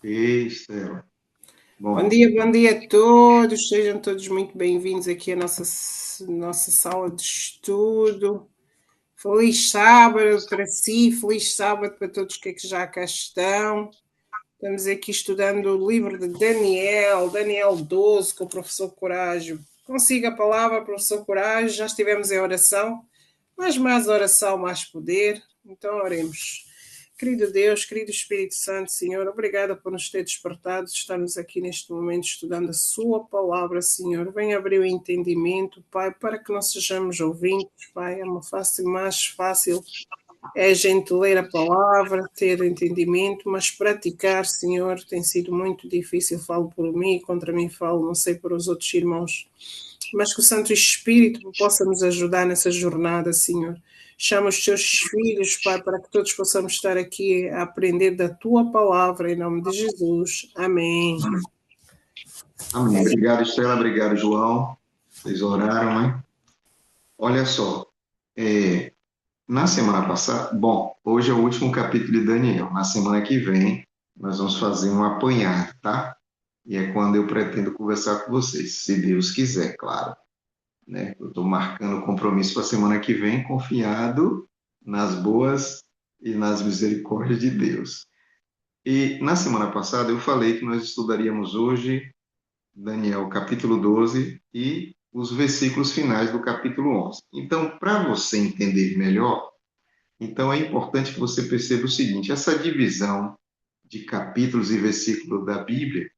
Ei, Estela. Bom, Bom dia a todos, sejam todos muito bem-vindos aqui à nossa sala de estudo. Feliz sábado para si, feliz sábado para todos que já cá estão. Estamos aqui estudando o livro de Daniel 12, com o professor Coragem. Consiga a palavra, professor Coragem, já estivemos em oração, mas mais oração, mais poder. Então oremos. Querido Deus, querido Espírito Santo, Senhor, obrigada por nos ter despertado, estarmos aqui neste momento estudando a Sua palavra, Senhor. Venha abrir o entendimento, Pai, para que não sejamos ouvintes, Pai. É uma fácil, mais fácil é a gente ler a palavra, ter entendimento, mas praticar, Senhor, tem sido muito difícil. Falo por mim, contra mim falo, não sei por os outros irmãos, mas que o Santo Espírito possa nos ajudar nessa jornada, Senhor. Chama os teus filhos, Pai, para que todos possamos estar aqui a aprender da tua palavra, em nome de Jesus. Amém. amém. Obrigado, Estela. Obrigado, João. Vocês oraram, né? Olha só, na semana passada, bom, hoje é o último capítulo de Daniel. Na semana que vem, nós vamos fazer um apanhado, tá? E é quando eu pretendo conversar com vocês, se Deus quiser, claro, né? Eu estou marcando o compromisso para a semana que vem, confiado nas boas e nas misericórdias de Deus. E na semana passada eu falei que nós estudaríamos hoje Daniel capítulo 12 e os versículos finais do capítulo 11. Então, para você entender melhor, então é importante que você perceba o seguinte: essa divisão de capítulos e versículos da Bíblia,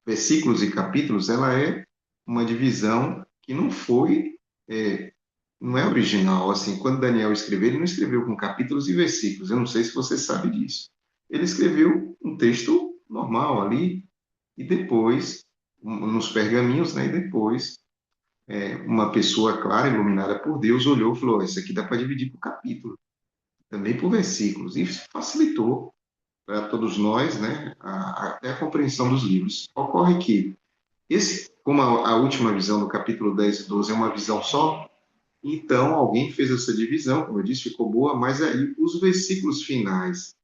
versículos e capítulos, ela é uma divisão que não é original. Assim, quando Daniel escreveu, ele não escreveu com capítulos e versículos. Eu não sei se você sabe disso. Ele escreveu um texto normal ali e depois nos pergaminhos, né? E depois uma pessoa clara, iluminada por Deus, olhou e falou: isso aqui dá para dividir por capítulo, também por versículos. E isso facilitou para todos nós, né, até a compreensão dos livros. Ocorre que, como a última visão do capítulo 10 e 12 é uma visão só, então alguém fez essa divisão, como eu disse, ficou boa, mas aí os versículos finais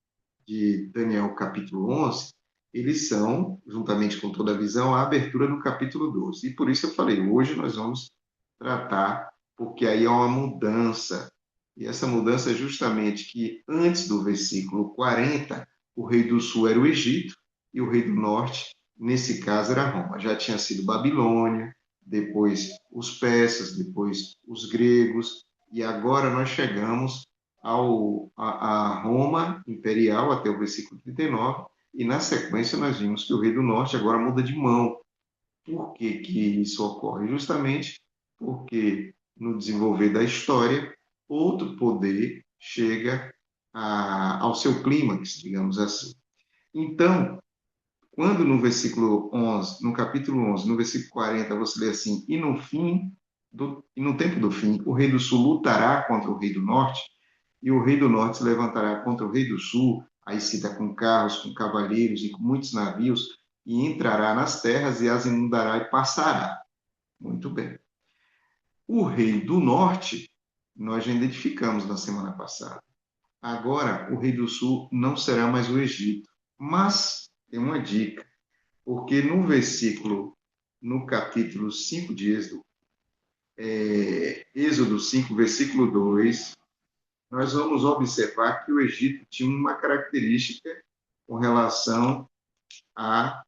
de Daniel capítulo 11, eles são, juntamente com toda a visão, a abertura do capítulo 12. E por isso eu falei, hoje nós vamos tratar, porque aí é uma mudança. E essa mudança é justamente que antes do versículo 40, o rei do sul era o Egito e o rei do norte, nesse caso, era Roma. Já tinha sido Babilônia, depois os persas, depois os gregos, e agora nós chegamos a Roma imperial, até o versículo 39, e na sequência nós vimos que o rei do norte agora muda de mão. Por que que isso ocorre? Justamente porque no desenvolver da história, outro poder chega ao seu clímax, digamos assim. Então, quando no versículo 11, no capítulo 11, no versículo 40, você lê assim: e no tempo do fim, o rei do sul lutará contra o rei do norte, e o rei do norte se levantará contra o rei do sul, aí cita com carros, com cavaleiros e com muitos navios, e entrará nas terras e as inundará e passará. Muito bem. O rei do norte, nós já identificamos na semana passada. Agora, o rei do sul não será mais o Egito. Mas tem uma dica, porque no capítulo 5 de Êxodo, Êxodo 5, versículo 2, nós vamos observar que o Egito tinha uma característica com relação a,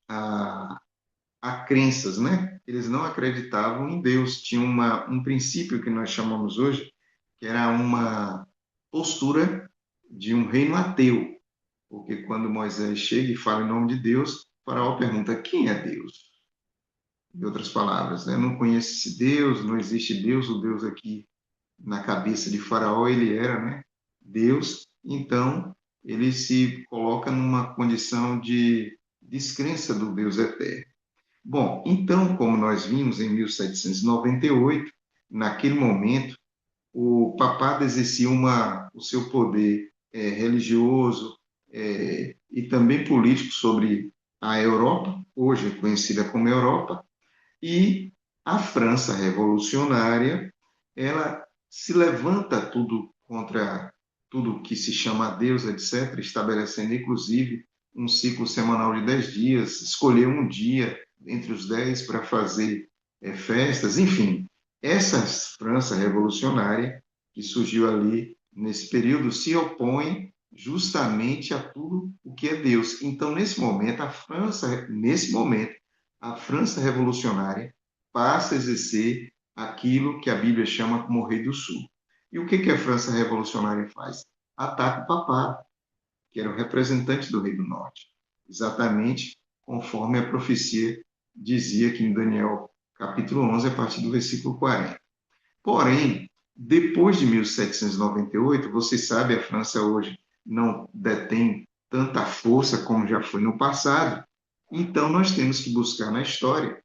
a, a crenças, né? Eles não acreditavam em Deus, tinha um princípio que nós chamamos hoje, que era uma postura de um reino ateu, porque quando Moisés chega e fala em nome de Deus, Faraó pergunta: quem é Deus? Em outras palavras, né? Não conhece esse Deus, não existe Deus, o Deus aqui na cabeça de Faraó ele era, né, Deus. Então ele se coloca numa condição de descrença do Deus eterno. Bom, então, como nós vimos em 1798, naquele momento, o papado exercia o seu poder religioso e também político sobre a Europa, hoje conhecida como Europa, e a França revolucionária, ela se levanta tudo contra tudo que se chama Deus, etc., estabelecendo inclusive um ciclo semanal de 10 dias, escolher um dia entre os 10 para fazer festas, enfim. Essa França revolucionária que surgiu ali nesse período se opõe justamente a tudo o que é Deus. Então, nesse momento, a França revolucionária passa a exercer aquilo que a Bíblia chama como Rei do Sul. E o que a França revolucionária faz? Ataca o papado, que era o representante do Rei do Norte, exatamente conforme a profecia dizia aqui em Daniel, capítulo 11, a partir do versículo 40. Porém, depois de 1798, você sabe, a França hoje não detém tanta força como já foi no passado, então nós temos que buscar na história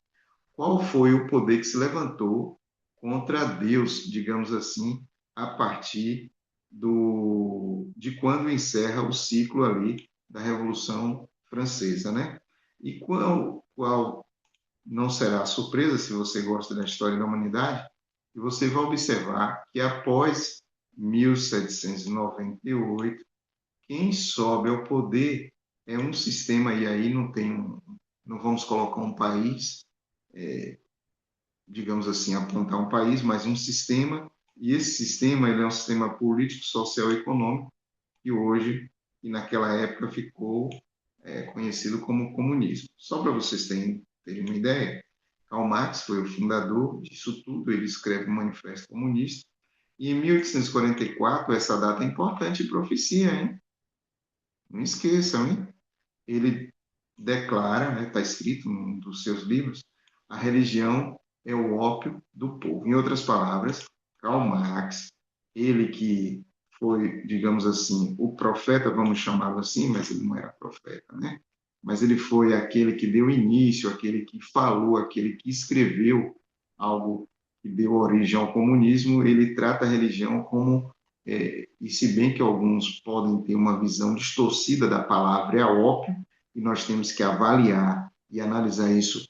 qual foi o poder que se levantou contra Deus, digamos assim, a partir de quando encerra o ciclo ali da Revolução Francesa, né? E qual não será surpresa se você gosta da história da humanidade, e você vai observar que após 1798, quem sobe ao poder é um sistema, e aí não vamos colocar um país, digamos assim, apontar um país, mas um sistema, e esse sistema ele é um sistema político, social e econômico, que hoje e naquela época ficou conhecido como comunismo. Só para vocês terem uma ideia, Karl Marx foi o fundador disso tudo, ele escreve o Manifesto Comunista, e em 1844, essa data é importante e profecia, hein? Não esqueçam, hein? Ele declara, está escrito num dos seus livros, a religião é o ópio do povo. Em outras palavras, Karl Marx, ele que foi, digamos assim, o profeta, vamos chamá-lo assim, mas ele não era profeta, né? Mas ele foi aquele que deu início, aquele que falou, aquele que escreveu algo que deu origem ao comunismo. Ele trata a religião como, e se bem que alguns podem ter uma visão distorcida da palavra, é a ópio, e nós temos que avaliar e analisar isso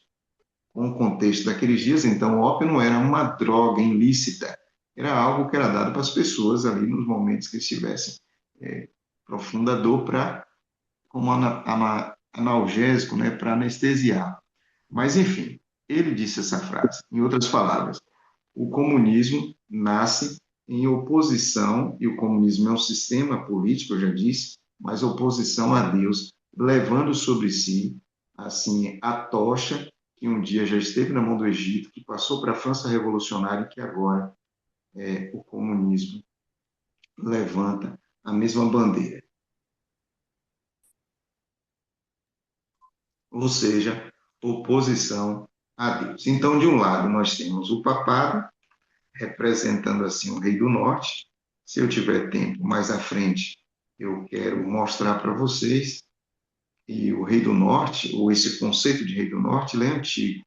com o contexto daqueles dias. Então, o ópio não era uma droga ilícita, era algo que era dado para as pessoas ali nos momentos que estivessem profunda dor, como analgésico, né, para anestesiar. Mas, enfim, ele disse essa frase. Em outras palavras, o comunismo nasce em oposição, e o comunismo é um sistema político, eu já disse, mas oposição a Deus, levando sobre si, assim, a tocha que um dia já esteve na mão do Egito, que passou para a França revolucionária, e que agora o comunismo levanta a mesma bandeira. Ou seja, oposição a Deus. Então, de um lado, nós temos o papado, representando assim o Rei do Norte. Se eu tiver tempo mais à frente, eu quero mostrar para vocês. E o Rei do Norte, ou esse conceito de Rei do Norte, ele é antigo.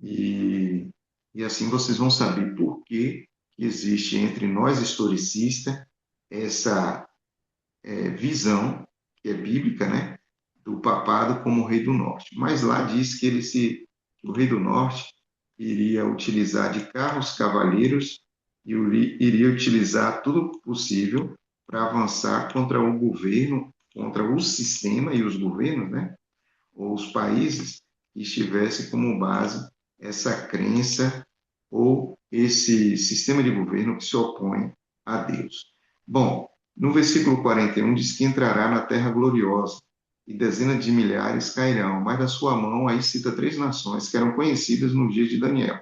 E assim vocês vão saber por que existe entre nós historicistas essa visão, que é bíblica, né, do papado como Rei do Norte. Mas lá diz que que o Rei do Norte iria utilizar de carros cavaleiros e iria utilizar tudo possível para avançar contra o governo, contra o sistema e os governos, né, ou os países que estivessem como base essa crença ou esse sistema de governo que se opõe a Deus. Bom, no versículo 41 diz que entrará na terra gloriosa e dezenas de milhares cairão, mas da sua mão, aí cita três nações que eram conhecidas no dia de Daniel: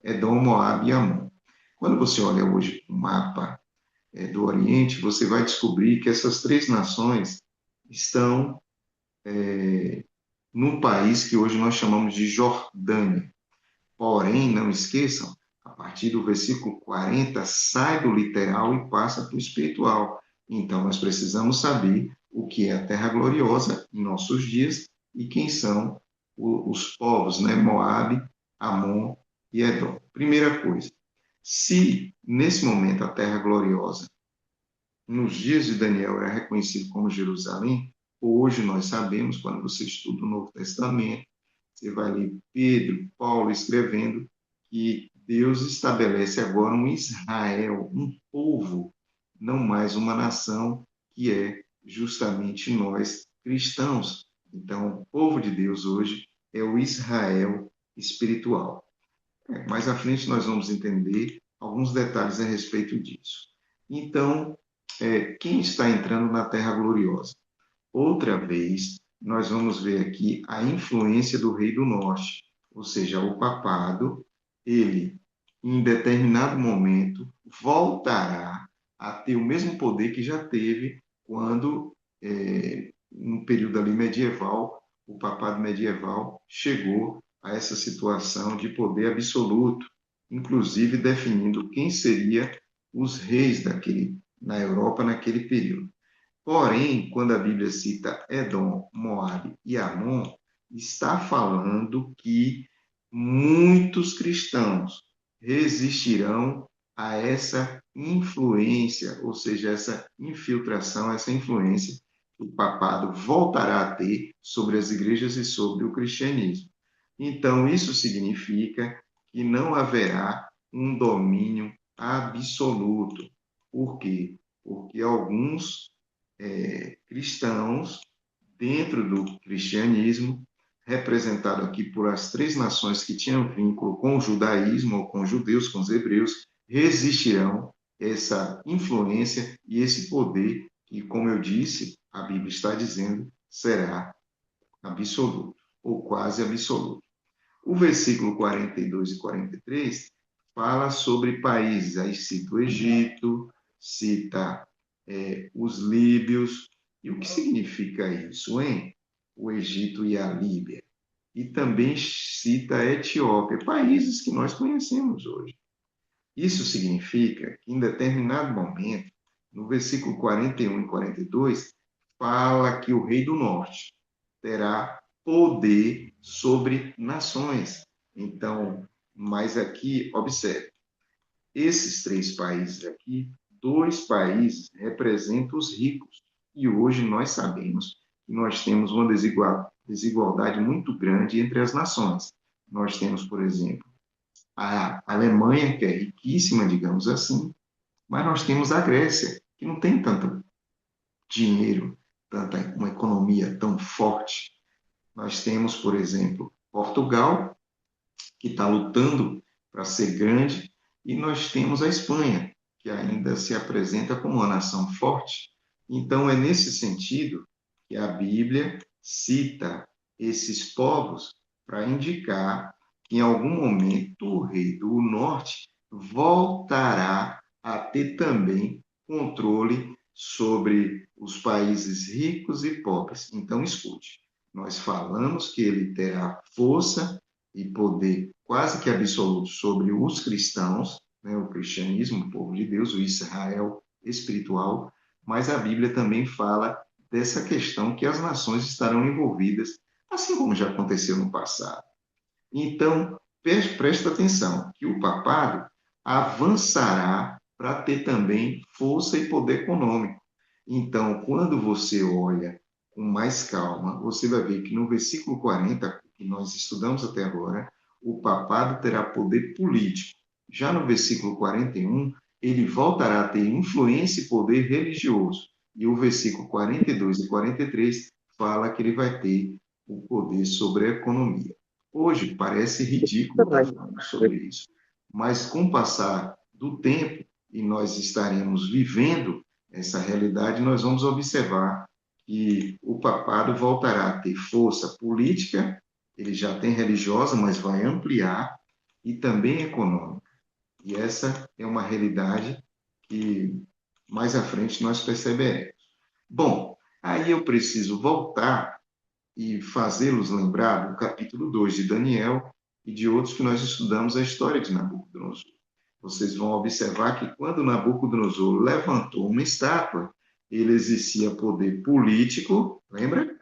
Edom, Moabe e Amon. Quando você olha hoje o mapa do Oriente, você vai descobrir que essas três nações estão num país que hoje nós chamamos de Jordânia. Porém, não esqueçam, a partir do versículo 40, sai do literal e passa para o espiritual. Então, nós precisamos saber o que é a Terra Gloriosa em nossos dias e quem são os povos, né? Moabe, Amon e Edom. Primeira coisa, se nesse momento a Terra Gloriosa, nos dias de Daniel, era reconhecido como Jerusalém, hoje nós sabemos, quando você estuda o Novo Testamento, você vai ler Pedro, Paulo escrevendo que Deus estabelece agora um Israel, um povo, não mais uma nação, que é justamente nós cristãos. Então, o povo de Deus hoje é o Israel espiritual. Mais à frente nós vamos entender alguns detalhes a respeito disso. Então, quem está entrando na Terra Gloriosa? Outra vez, nós vamos ver aqui a influência do Rei do Norte, ou seja, o papado, ele, em determinado momento, voltará a ter o mesmo poder que já teve quando, no período ali medieval, o papado medieval chegou a essa situação de poder absoluto, inclusive definindo quem seria os reis na Europa naquele período. Porém, quando a Bíblia cita Edom, Moabe e Amon, está falando que muitos cristãos resistirão a essa influência, ou seja, essa infiltração, essa influência que o papado voltará a ter sobre as igrejas e sobre o cristianismo. Então, isso significa que não haverá um domínio absoluto. Por quê? Porque alguns cristãos dentro do cristianismo, representado aqui por as três nações que tinham vínculo com o judaísmo, ou com os judeus, com os hebreus, resistirão a essa influência e esse poder que, como eu disse, a Bíblia está dizendo, será absoluto, ou quase absoluto. O versículo 42 e 43 fala sobre países, aí cita o Egito, cita os líbios. E o que significa isso, hein? O Egito e a Líbia. E também cita a Etiópia, países que nós conhecemos hoje. Isso significa que, em determinado momento, no versículo 41 e 42, fala que o rei do norte terá poder sobre nações. Então, mas aqui, observe, esses três países aqui, dois países representam os ricos. E hoje nós sabemos que nós temos uma desigualdade muito grande entre as nações. Nós temos, por exemplo, a Alemanha, que é riquíssima, digamos assim, mas nós temos a Grécia, que não tem tanto dinheiro, uma economia tão forte. Nós temos, por exemplo, Portugal, que está lutando para ser grande, e nós temos a Espanha, que ainda se apresenta como uma nação forte. Então, é nesse sentido que a Bíblia cita esses povos para indicar que, em algum momento, o rei do norte voltará a ter também controle sobre os países ricos e pobres. Então, escute, nós falamos que ele terá força e poder quase que absoluto sobre os cristãos, né, o cristianismo, o povo de Deus, o Israel espiritual, mas a Bíblia também fala dessa questão que as nações estarão envolvidas, assim como já aconteceu no passado. Então, presta atenção que o papado avançará para ter também força e poder econômico. Então, quando você olha com mais calma, você vai ver que no versículo 40, que nós estudamos até agora, o papado terá poder político. Já no versículo 41, ele voltará a ter influência e poder religioso. E o versículo 42 e 43 fala que ele vai ter o poder sobre a economia. Hoje parece ridículo estar falando sobre isso, mas com o passar do tempo, e nós estaremos vivendo essa realidade, nós vamos observar que o papado voltará a ter força política, ele já tem religiosa, mas vai ampliar, e também econômica. E essa é uma realidade que mais à frente nós perceberemos. Bom, aí eu preciso voltar e fazê-los lembrar do capítulo 2 de Daniel e de outros que nós estudamos a história de Nabucodonosor. Vocês vão observar que quando Nabucodonosor levantou uma estátua, ele exercia poder político, lembra?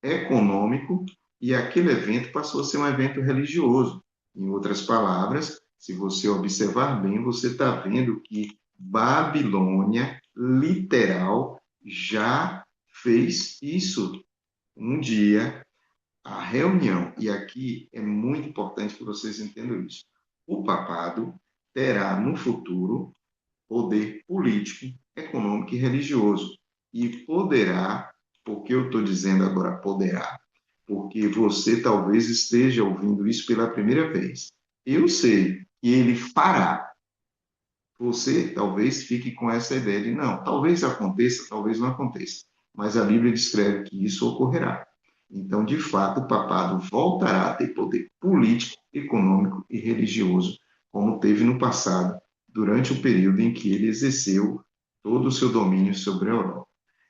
Econômico, e aquele evento passou a ser um evento religioso. Em outras palavras, se você observar bem, você está vendo que Babilônia, literal, já fez isso. Um dia, a reunião, e aqui é muito importante que vocês entendam isso, o papado terá no futuro poder político, econômico e religioso, e poderá Por que eu estou dizendo agora poderá? Porque você talvez esteja ouvindo isso pela primeira vez. Eu sei que ele fará. Você talvez fique com essa ideia de não, talvez aconteça, talvez não aconteça. Mas a Bíblia descreve que isso ocorrerá. Então, de fato, o papado voltará a ter poder político, econômico e religioso, como teve no passado, durante o período em que ele exerceu todo o seu domínio sobre a Europa.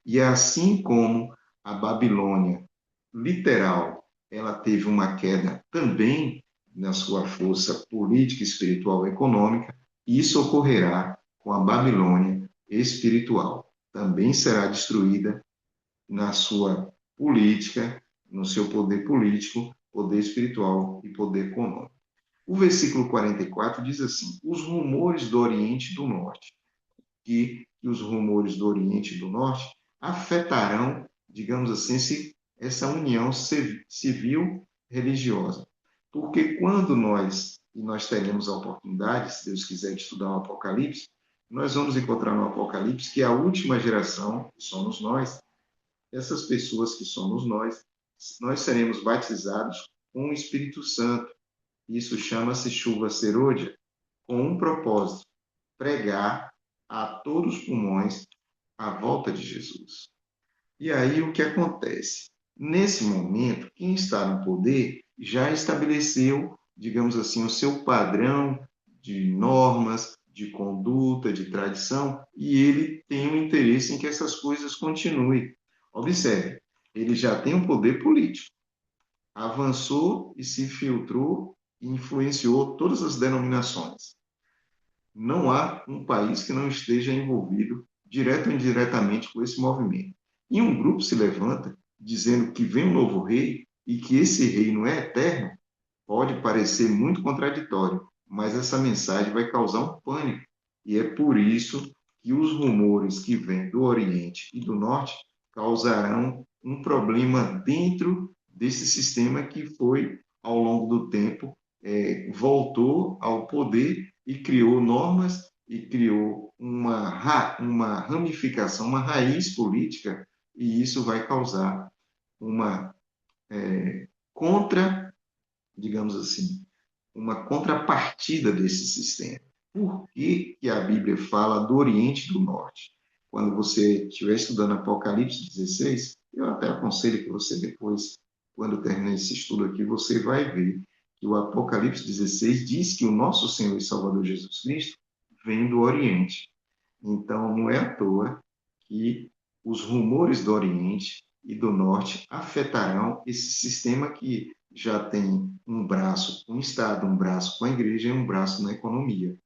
E assim como a Babilônia, literal, ela teve uma queda também na sua força política, espiritual e econômica, isso ocorrerá com a Babilônia espiritual. Também será destruída na sua política, no seu poder político, poder espiritual e poder econômico. O versículo 44 diz assim: os rumores do Oriente e do Norte, que os rumores do Oriente e do Norte afetarão, digamos assim, essa união civil religiosa. Porque quando nós teremos a oportunidade, se Deus quiser, de estudar o Apocalipse, nós vamos encontrar no Apocalipse que a última geração, que somos nós, essas pessoas que somos nós seremos batizados com o Espírito Santo. Isso chama-se chuva serôdia, com um propósito: pregar a todos os pulmões a volta de Jesus. E aí o que acontece? Nesse momento, quem está no poder já estabeleceu, digamos assim, o seu padrão de normas, de conduta, de tradição, e ele tem um interesse em que essas coisas continuem. Observe, ele já tem um poder político, avançou e se filtrou e influenciou todas as denominações. Não há um país que não esteja envolvido, direto ou indiretamente, com esse movimento. E um grupo se levanta dizendo que vem um novo rei e que esse rei não é eterno, pode parecer muito contraditório, mas essa mensagem vai causar um pânico. E é por isso que os rumores que vêm do Oriente e do Norte causarão um problema dentro desse sistema que foi, ao longo do tempo, voltou ao poder e criou normas e criou uma ramificação, uma raiz política, e isso vai causar uma contra, digamos assim, uma contrapartida desse sistema. Por que, que a Bíblia fala do Oriente e do Norte? Quando você estiver estudando Apocalipse 16, eu até aconselho que você depois, quando terminar esse estudo aqui, você vai ver que o Apocalipse 16 diz que o nosso Senhor e Salvador Jesus Cristo vem do Oriente. Então, não é à toa que os rumores do Oriente e do Norte afetarão esse sistema que já tem um braço com o Estado, um braço com a igreja e um braço na economia.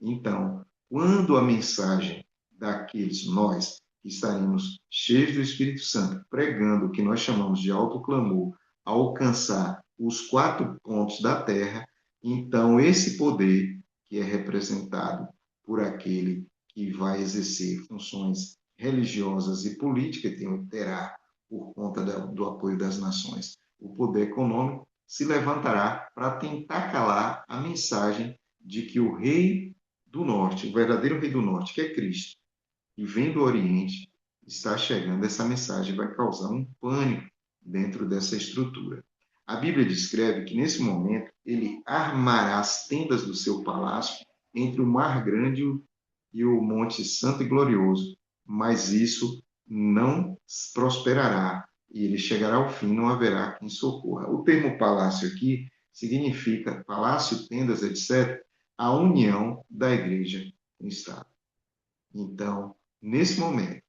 Então, quando a mensagem daqueles nós que estaremos cheios do Espírito Santo, pregando o que nós chamamos de autoclamor, alcançar os 4 pontos da terra, então esse poder que é representado por aquele que vai exercer funções religiosas e políticas, terá, por conta do apoio das nações, o poder econômico, se levantará para tentar calar a mensagem de que o rei do norte, o verdadeiro rei do norte, que é Cristo, e vem do Oriente, está chegando. Essa mensagem vai causar um pânico dentro dessa estrutura. A Bíblia descreve que, nesse momento, ele armará as tendas do seu palácio entre o Mar Grande e o Monte Santo e Glorioso, mas isso não prosperará, e ele chegará ao fim, não haverá quem socorra. O termo palácio aqui significa palácio, tendas, etc., a união da igreja com o Estado. Então, nesse momento,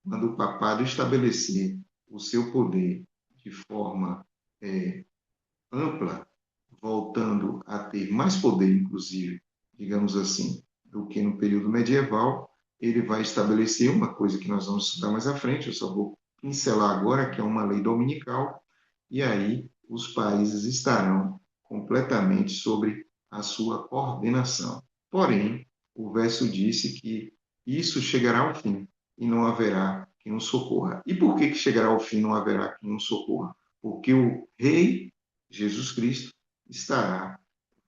quando o papado estabelecer o seu poder de forma ampla, voltando a ter mais poder, inclusive, digamos assim, do que no período medieval, ele vai estabelecer uma coisa que nós vamos estudar mais à frente, eu só vou pincelar agora, que é uma lei dominical, e aí os países estarão completamente sobre a sua coordenação. Porém, o verso disse que isso chegará ao fim e não haverá quem o socorra. E por que chegará ao fim e não haverá quem o socorra? Porque o Rei Jesus Cristo estará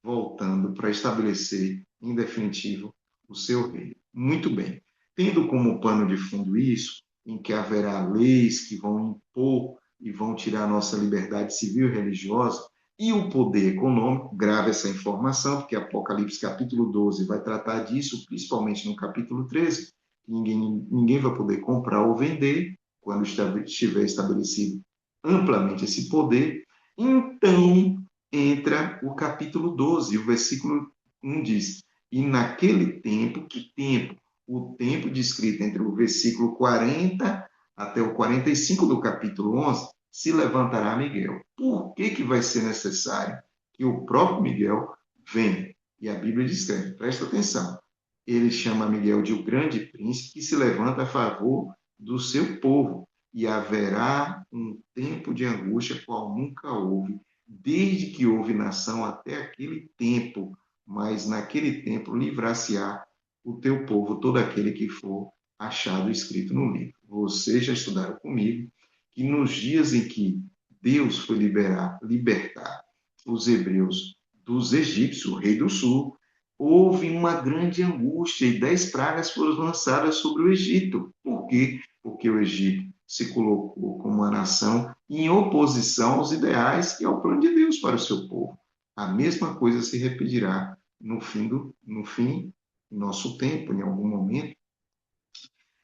voltando para estabelecer, em definitivo, o seu reino. Muito bem. Tendo como pano de fundo isso, em que haverá leis que vão impor e vão tirar a nossa liberdade civil e religiosa, e o poder econômico, grave essa informação, porque Apocalipse capítulo 12 vai tratar disso, principalmente no capítulo 13, que ninguém vai poder comprar ou vender quando estiver estabelecido amplamente esse poder. Então, entra o capítulo 12, o versículo 1 diz, e naquele tempo, que tempo? O tempo descrito entre o versículo 40 até o 45 do capítulo 11, se levantará Miguel. Por que, que vai ser necessário que o próprio Miguel venha? E a Bíblia descreve, presta atenção, ele chama Miguel de o grande príncipe que se levanta a favor do seu povo, e haverá um tempo de angústia qual nunca houve, desde que houve nação até aquele tempo, mas naquele tempo livrar-se-á o teu povo, todo aquele que for achado escrito no livro. Vocês já estudaram comigo que nos dias em que Deus foi libertar os hebreus dos egípcios, o rei do sul, houve uma grande angústia e 10 pragas foram lançadas sobre o Egito. Por quê? Porque o Egito se colocou como uma nação em oposição aos ideais e ao plano de Deus para o seu povo. A mesma coisa se repetirá no fim nosso tempo, em algum momento.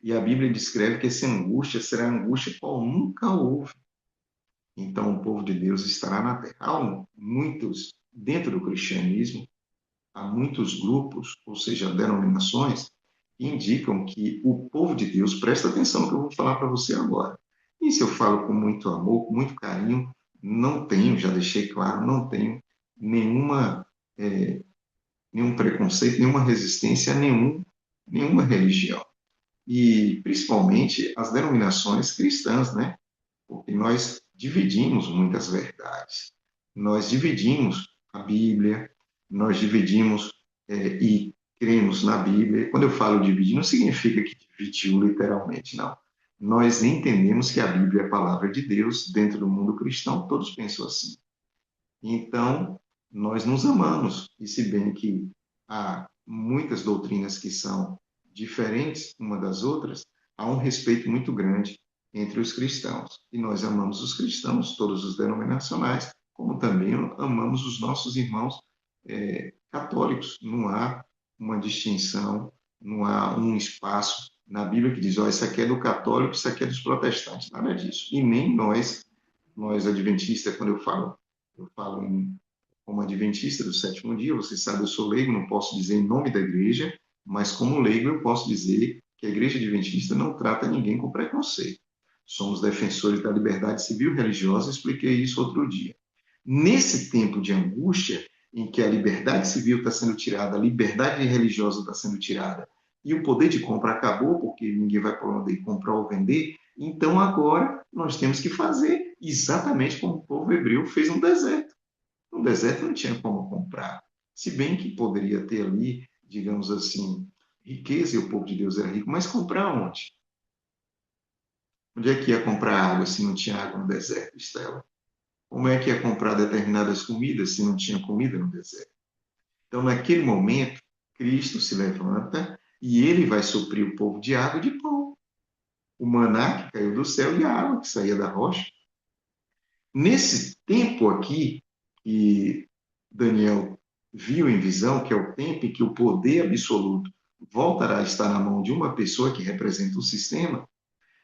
E a Bíblia descreve que essa angústia será angústia qual nunca houve. Então, o povo de Deus estará na terra. Há muitos, dentro do cristianismo, há muitos grupos, ou seja, denominações, que indicam que o povo de Deus, presta atenção no que eu vou falar para você agora. Isso eu falo com muito amor, com muito carinho, não tenho, já deixei claro, não tenho nenhuma, nenhum preconceito, nenhuma resistência a nenhuma religião. E, principalmente, as denominações cristãs, né? Porque nós dividimos muitas verdades. Nós dividimos a Bíblia, nós dividimos e cremos na Bíblia. Quando eu falo dividir, não significa que dividiu literalmente, não. Nós entendemos que a Bíblia é a palavra de Deus dentro do mundo cristão, todos pensam assim. Então, nós nos amamos, e se bem que há muitas doutrinas que são diferentes uma das outras, há um respeito muito grande entre os cristãos. E nós amamos os cristãos, todos os denominacionais, como também amamos os nossos irmãos católicos. Não há uma distinção, não há um espaço na Bíblia que diz, ó, isso aqui é do católico, isso aqui é dos protestantes. Nada disso. E nem nós adventistas, quando eu falo como adventista do sétimo dia, você sabe, eu sou leigo, não posso dizer em nome da igreja, mas como leigo eu posso dizer que a igreja adventista não trata ninguém com preconceito. Somos defensores da liberdade civil e religiosa, expliquei isso outro dia. Nesse tempo de angústia, em que a liberdade civil está sendo tirada, a liberdade religiosa está sendo tirada, e o poder de compra acabou, porque ninguém vai poder comprar ou vender, então agora nós temos que fazer exatamente como o povo hebreu fez no deserto. No deserto não tinha como comprar. Se bem que poderia ter ali, digamos assim, riqueza e o povo de Deus era rico, mas comprar onde? Onde é que ia comprar água se não tinha água no deserto, Estela? Como é que ia comprar determinadas comidas se não tinha comida no deserto? Então, naquele momento, Cristo se levanta e ele vai suprir o povo de água e de pão. O maná que caiu do céu e a água que saía da rocha. Nesse tempo aqui, que Daniel viu em visão, que é o tempo em que o poder absoluto voltará a estar na mão de uma pessoa que representa o sistema,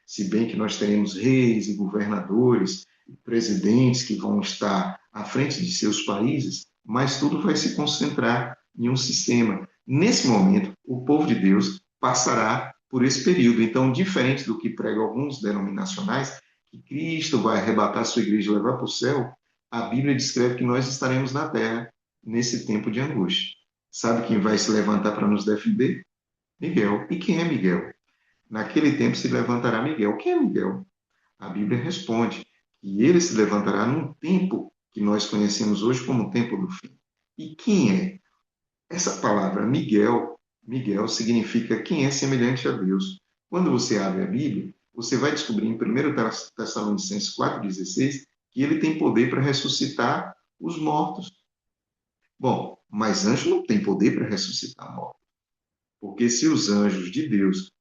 se bem que nós teremos reis e governadores e presidentes que vão estar à frente de seus países, mas tudo vai se concentrar em um sistema. Nesse momento, o povo de Deus passará por esse período. Então, diferente do que pregam alguns denominacionais, que Cristo vai arrebatar a sua igreja e levar para o céu, a Bíblia descreve que nós estaremos na terra nesse tempo de angústia. Sabe quem vai se levantar para nos defender? Miguel. E quem é Miguel? Naquele tempo se levantará Miguel. Quem é Miguel? A Bíblia responde que ele se levantará num tempo que nós conhecemos hoje como o tempo do fim. E quem é? Essa palavra Miguel significa quem é semelhante a Deus. Quando você abre a Bíblia, você vai descobrir em 1 Tessalonicenses 4,16 que ele tem poder para ressuscitar os mortos. Bom, mas anjo não tem poder para ressuscitar mortos. Porque se os anjos de Deus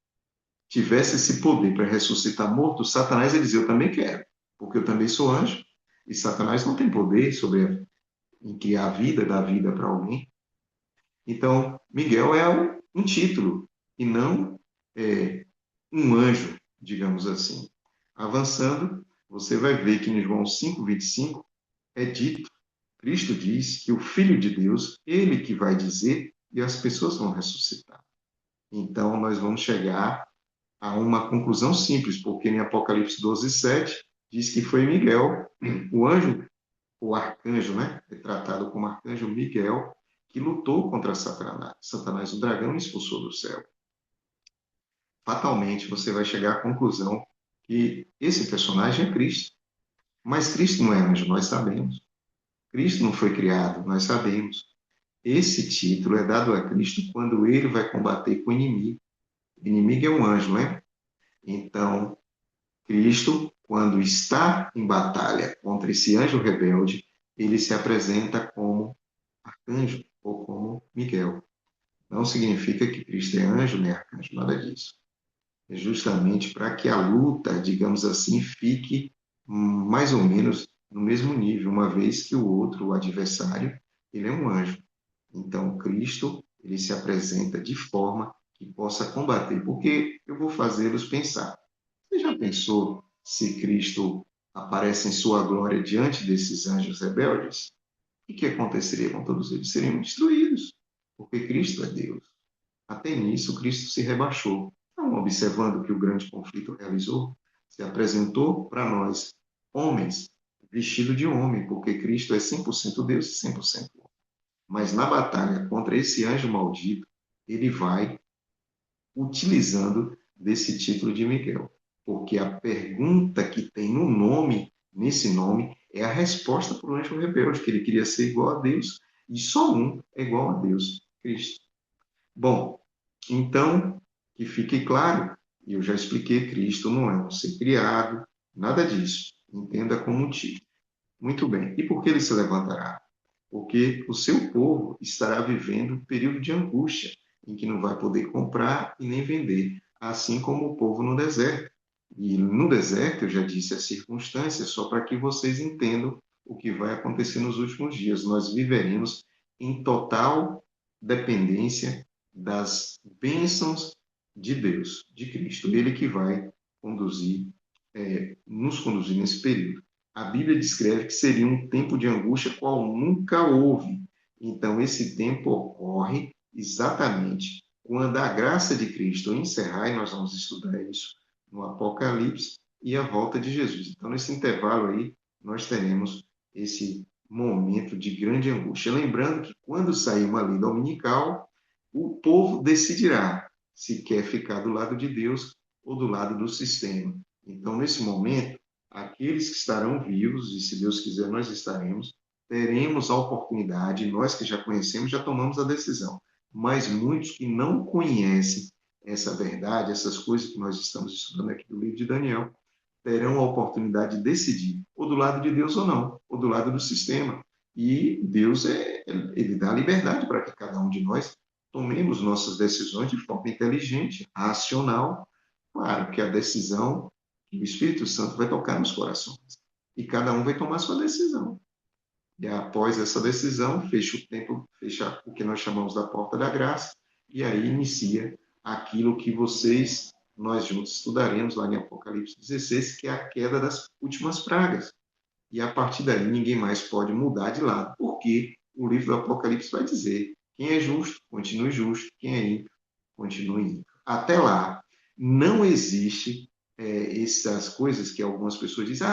tivesse esse poder para ressuscitar morto, Satanás ia dizer, eu também quero, porque eu também sou anjo, e Satanás não tem poder em criar a vida, dar vida para alguém. Então, Miguel é um título, e não um anjo, digamos assim. Avançando, você vai ver que em João 5:25 é dito, Cristo diz que o Filho de Deus, ele que vai dizer, e as pessoas vão ressuscitar. Então, nós vamos chegar a uma conclusão simples, porque em Apocalipse 12:7 diz que foi Miguel, o anjo, o arcanjo, né? É tratado como arcanjo Miguel, que lutou contra Satanás, o dragão, e expulsou do céu. Fatalmente, você vai chegar à conclusão que esse personagem é Cristo. Mas Cristo não é anjo, nós sabemos. Cristo não foi criado, nós sabemos. Esse título é dado a Cristo quando ele vai combater com o inimigo. O inimigo é um anjo, não é? Então, Cristo, quando está em batalha contra esse anjo rebelde, ele se apresenta como arcanjo ou como Miguel. Não significa que Cristo é anjo nem arcanjo, nada disso. É justamente para que a luta, digamos assim, fique mais ou menos no mesmo nível, uma vez que o outro, o adversário, ele é um anjo. Então, Cristo, ele se apresenta de forma que possa combater, porque eu vou fazê-los pensar. Você já pensou se Cristo aparece em sua glória diante desses anjos rebeldes? O que aconteceria com todos eles? Seriam destruídos, porque Cristo é Deus. Até nisso, Cristo se rebaixou. Então, observando que o grande conflito realizou, se apresentou para nós, homens, vestido de homem, porque Cristo é 100% Deus e 100% homem. Mas na batalha contra esse anjo maldito, ele vai utilizando desse título de Miguel, porque a pergunta que tem no nome, nesse nome, é a resposta para o anjo rebelde, que ele queria ser igual a Deus, e só um é igual a Deus, Cristo. Bom, então, que fique claro, e eu já expliquei, Cristo não é um ser criado, nada disso. Entenda como um título. Muito bem. E por que ele se levantará? Porque o seu povo estará vivendo um período de angústia, em que não vai poder comprar e nem vender, assim como o povo no deserto. E no deserto, eu já disse as circunstâncias, só para que vocês entendam o que vai acontecer nos últimos dias. Nós viveremos em total dependência das bênçãos de Deus, de Cristo. Ele que vai conduzir, nos conduzir nesse período. A Bíblia descreve que seria um tempo de angústia qual nunca houve. Então, esse tempo ocorre exatamente quando a graça de Cristo encerrar, e nós vamos estudar isso no Apocalipse, e a volta de Jesus. Então, nesse intervalo aí, nós teremos esse momento de grande angústia. Lembrando que quando sair uma lei dominical, o povo decidirá se quer ficar do lado de Deus ou do lado do sistema. Então, nesse momento, aqueles que estarão vivos, e se Deus quiser, nós estaremos, teremos a oportunidade, nós que já conhecemos, já tomamos a decisão. Mas muitos que não conhecem essa verdade, essas coisas que nós estamos estudando aqui do livro de Daniel, terão a oportunidade de decidir, ou do lado de Deus ou não, ou do lado do sistema. E Deus, ele dá liberdade para que cada um de nós tomemos nossas decisões de forma inteligente, racional. Claro que a decisão, o Espírito Santo vai tocar nos corações. E cada um vai tomar sua decisão. E após essa decisão, fecha o tempo, fecha o que nós chamamos da porta da graça, e aí inicia aquilo que nós juntos estudaremos lá em Apocalipse 16, que é a queda das últimas pragas. E a partir daí ninguém mais pode mudar de lado, porque o livro do Apocalipse vai dizer: quem é justo, continue justo, quem é ímpio, continue ímpio. Até lá, não existe essas coisas que algumas pessoas dizem: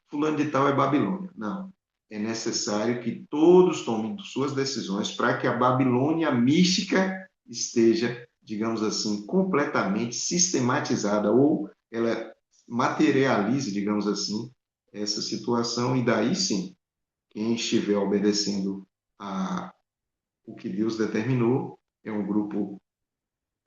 fulano de tal é Babilônia. Não. É necessário que todos tomem suas decisões para que a Babilônia mística esteja, digamos assim, completamente sistematizada, ou ela materialize, digamos assim, essa situação, e daí sim, quem estiver obedecendo o que Deus determinou é um grupo,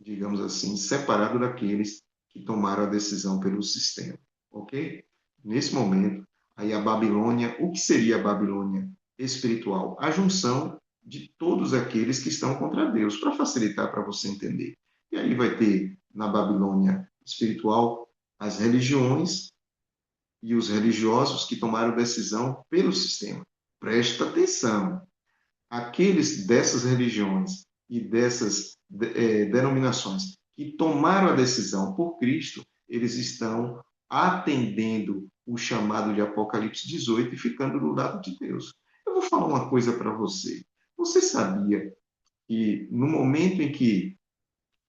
digamos assim, separado daqueles que tomaram a decisão pelo sistema, ok? Nesse momento, aí a Babilônia, o que seria a Babilônia espiritual? A junção de todos aqueles que estão contra Deus, para facilitar para você entender. E aí vai ter na Babilônia espiritual, as religiões e os religiosos que tomaram decisão pelo sistema. Presta atenção. Aqueles dessas religiões e dessas denominações que tomaram a decisão por Cristo, eles estão atendendo o chamado de Apocalipse 18 e ficando do lado de Deus. Eu vou falar uma coisa para você. Você sabia que no momento em que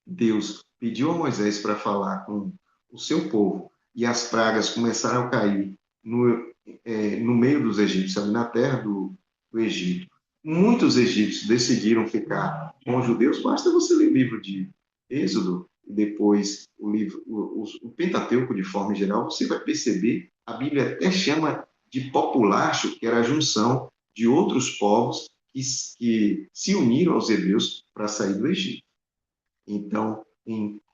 Deus pediu a Moisés para falar com o seu povo e as pragas começaram a cair no meio dos egípcios, ali na terra do Egito, muitos egípcios decidiram ficar com os judeus. Basta você ler o livro de Êxodo e depois o Pentateuco de forma geral, você vai perceber, a Bíblia até chama de populacho, que era a junção de outros povos que se uniram aos hebreus para sair do Egito. Então,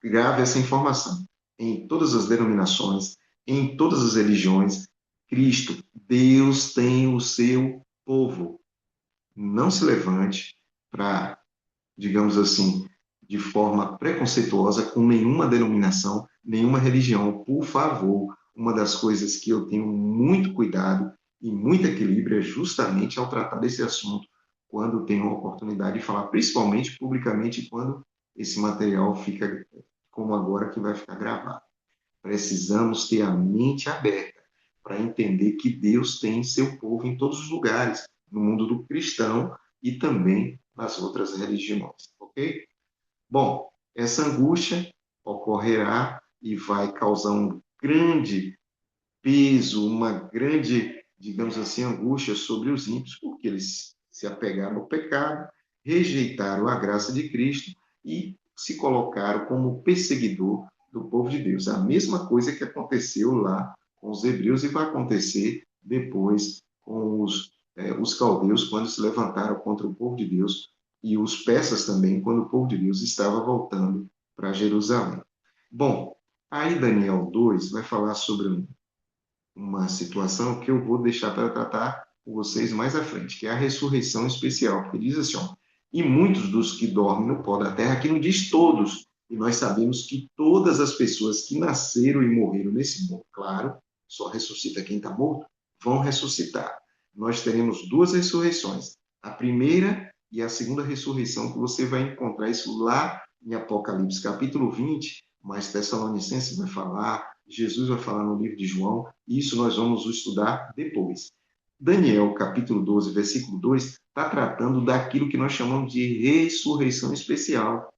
grave essa informação. Em todas as denominações, em todas as religiões, Cristo, Deus tem o seu povo. Não se levante para, digamos assim, de forma preconceituosa com nenhuma denominação, nenhuma religião. Por favor, uma das coisas que eu tenho muito cuidado e muito equilíbrio é justamente ao tratar desse assunto, quando tenho a oportunidade de falar, principalmente publicamente, quando esse material fica como agora que vai ficar gravado. Precisamos ter a mente aberta para entender que Deus tem seu povo em todos os lugares, no mundo do cristão e também nas outras religiões, ok? Bom, essa angústia ocorrerá e vai causar um grande peso, uma grande, digamos assim, angústia sobre os ímpios, porque eles se apegaram ao pecado, rejeitaram a graça de Cristo e se colocaram como perseguidor do povo de Deus. A mesma coisa que aconteceu lá com os hebreus e vai acontecer depois com os caldeus, quando se levantaram contra o povo de Deus, e os persas também, quando o povo de Deus estava voltando para Jerusalém. Bom, aí Daniel 2 vai falar sobre uma situação que eu vou deixar para tratar com vocês mais à frente, que é a ressurreição especial, porque diz assim, ó, e muitos dos que dormem no pó da terra, aqui não diz todos, e nós sabemos que todas as pessoas que nasceram e morreram nesse mundo, claro, só ressuscita quem está morto, vão ressuscitar. Nós teremos duas ressurreições, a primeira e a segunda ressurreição, que você vai encontrar isso lá em Apocalipse, capítulo 20, mas Tessalonicenses vai falar, Jesus vai falar no livro de João, e isso nós vamos estudar depois. Daniel, capítulo 12, versículo 2, está tratando daquilo que nós chamamos de ressurreição especial.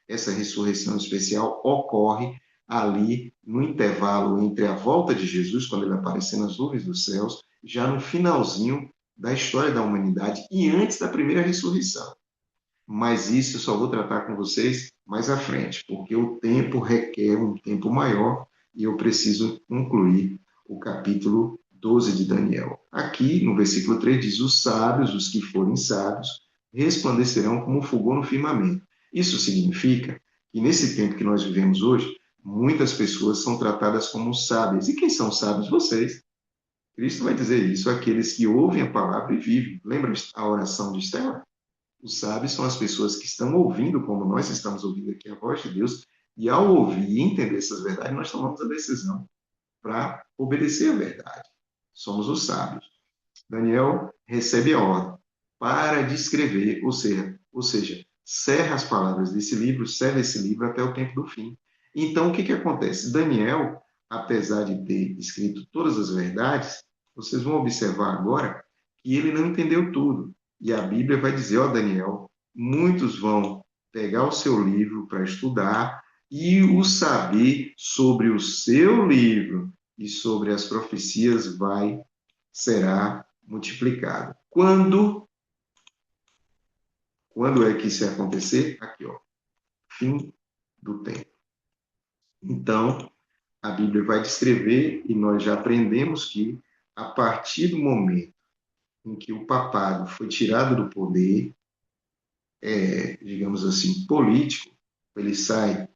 Essa ressurreição especial ocorre ali no intervalo entre a volta de Jesus, quando ele aparecer nas nuvens dos céus, já no finalzinho da história da humanidade e antes da primeira ressurreição. Mas isso eu só vou tratar com vocês mais à frente, porque o tempo requer um tempo maior e eu preciso concluir o capítulo 12 de Daniel. Aqui, no versículo 3, diz: os sábios, os que forem sábios, resplandecerão como fogo no firmamento. Isso significa que nesse tempo que nós vivemos hoje, muitas pessoas são tratadas como sábias. E quem são sábios? Vocês. Cristo vai dizer isso, aqueles que ouvem a palavra e vivem. Lembra a oração de Estela? Os sábios são as pessoas que estão ouvindo, como nós estamos ouvindo aqui, a voz de Deus, e ao ouvir e entender essas verdades, nós tomamos a decisão para obedecer a verdade. Somos os sábios. Daniel recebe a ordem para descrever, ou seja, cerra as palavras desse livro, serra esse livro até o tempo do fim. Então, o que, que acontece? Daniel, apesar de ter escrito todas as verdades, vocês vão observar agora que ele não entendeu tudo. E a Bíblia vai dizer, ó Daniel, muitos vão pegar o seu livro para estudar e o saber sobre o seu livro e sobre as profecias será multiplicado. Quando é que isso vai acontecer? Aqui, ó, fim do tempo. Então, a Bíblia vai descrever, e nós já aprendemos que, a partir do momento em que o papado foi tirado do poder, digamos assim, político, ele sai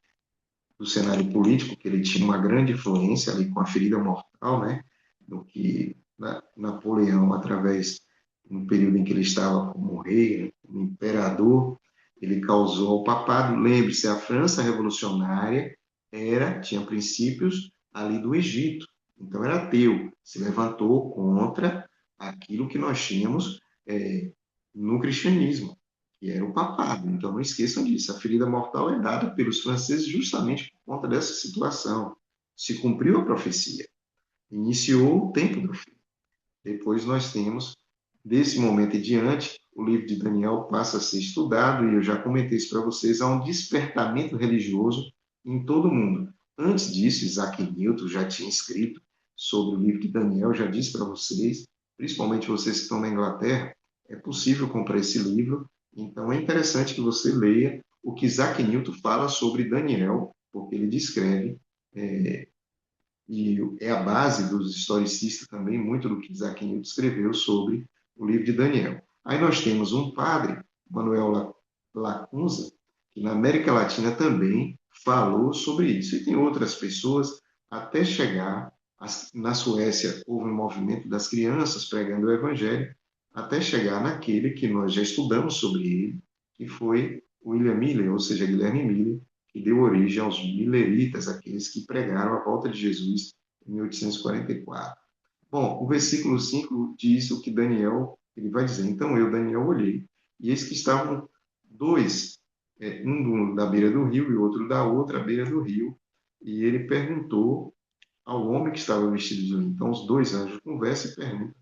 do cenário político, que ele tinha uma grande influência ali com a ferida mortal, né? Do que Napoleão, através no período em que ele estava como rei, como imperador, ele causou ao papado. Lembre-se, a França revolucionária tinha princípios ali do Egito. Então era ateu, se levantou contra aquilo que nós tínhamos no cristianismo, que era o papado. Então não esqueçam disso, a ferida mortal é dada pelos franceses justamente por conta dessa situação. Se cumpriu a profecia, iniciou o tempo do fim. Depois nós temos, desse momento em diante, o livro de Daniel passa a ser estudado, e eu já comentei isso para vocês, há um despertamento religioso em todo o mundo. Antes disso, Isaac Newton já tinha escrito sobre o livro de Daniel, já disse para vocês, principalmente vocês que estão na Inglaterra, é possível comprar esse livro, então é interessante que você leia o que Isaac Newton fala sobre Daniel, porque ele descreve e é a base dos historicistas também, muito do que Isaac Newton escreveu sobre o livro de Daniel. Aí nós temos um padre, Manuel Lacunza, que na América Latina também falou sobre isso. E tem outras pessoas, até chegar, na Suécia houve um movimento das crianças pregando o evangelho, até chegar naquele que nós já estudamos sobre ele, que foi William Miller, ou seja, Guilherme Miller, que deu origem aos mileritas, aqueles que pregaram a volta de Jesus em 1844. Bom, o versículo 5 diz o que Daniel, ele vai dizer, então eu, Daniel, olhei, e eis que estavam dois, um da beira do rio e outro da outra beira do rio, e ele perguntou ao homem que estava vestido de linho. Então os dois anjos conversam e perguntam,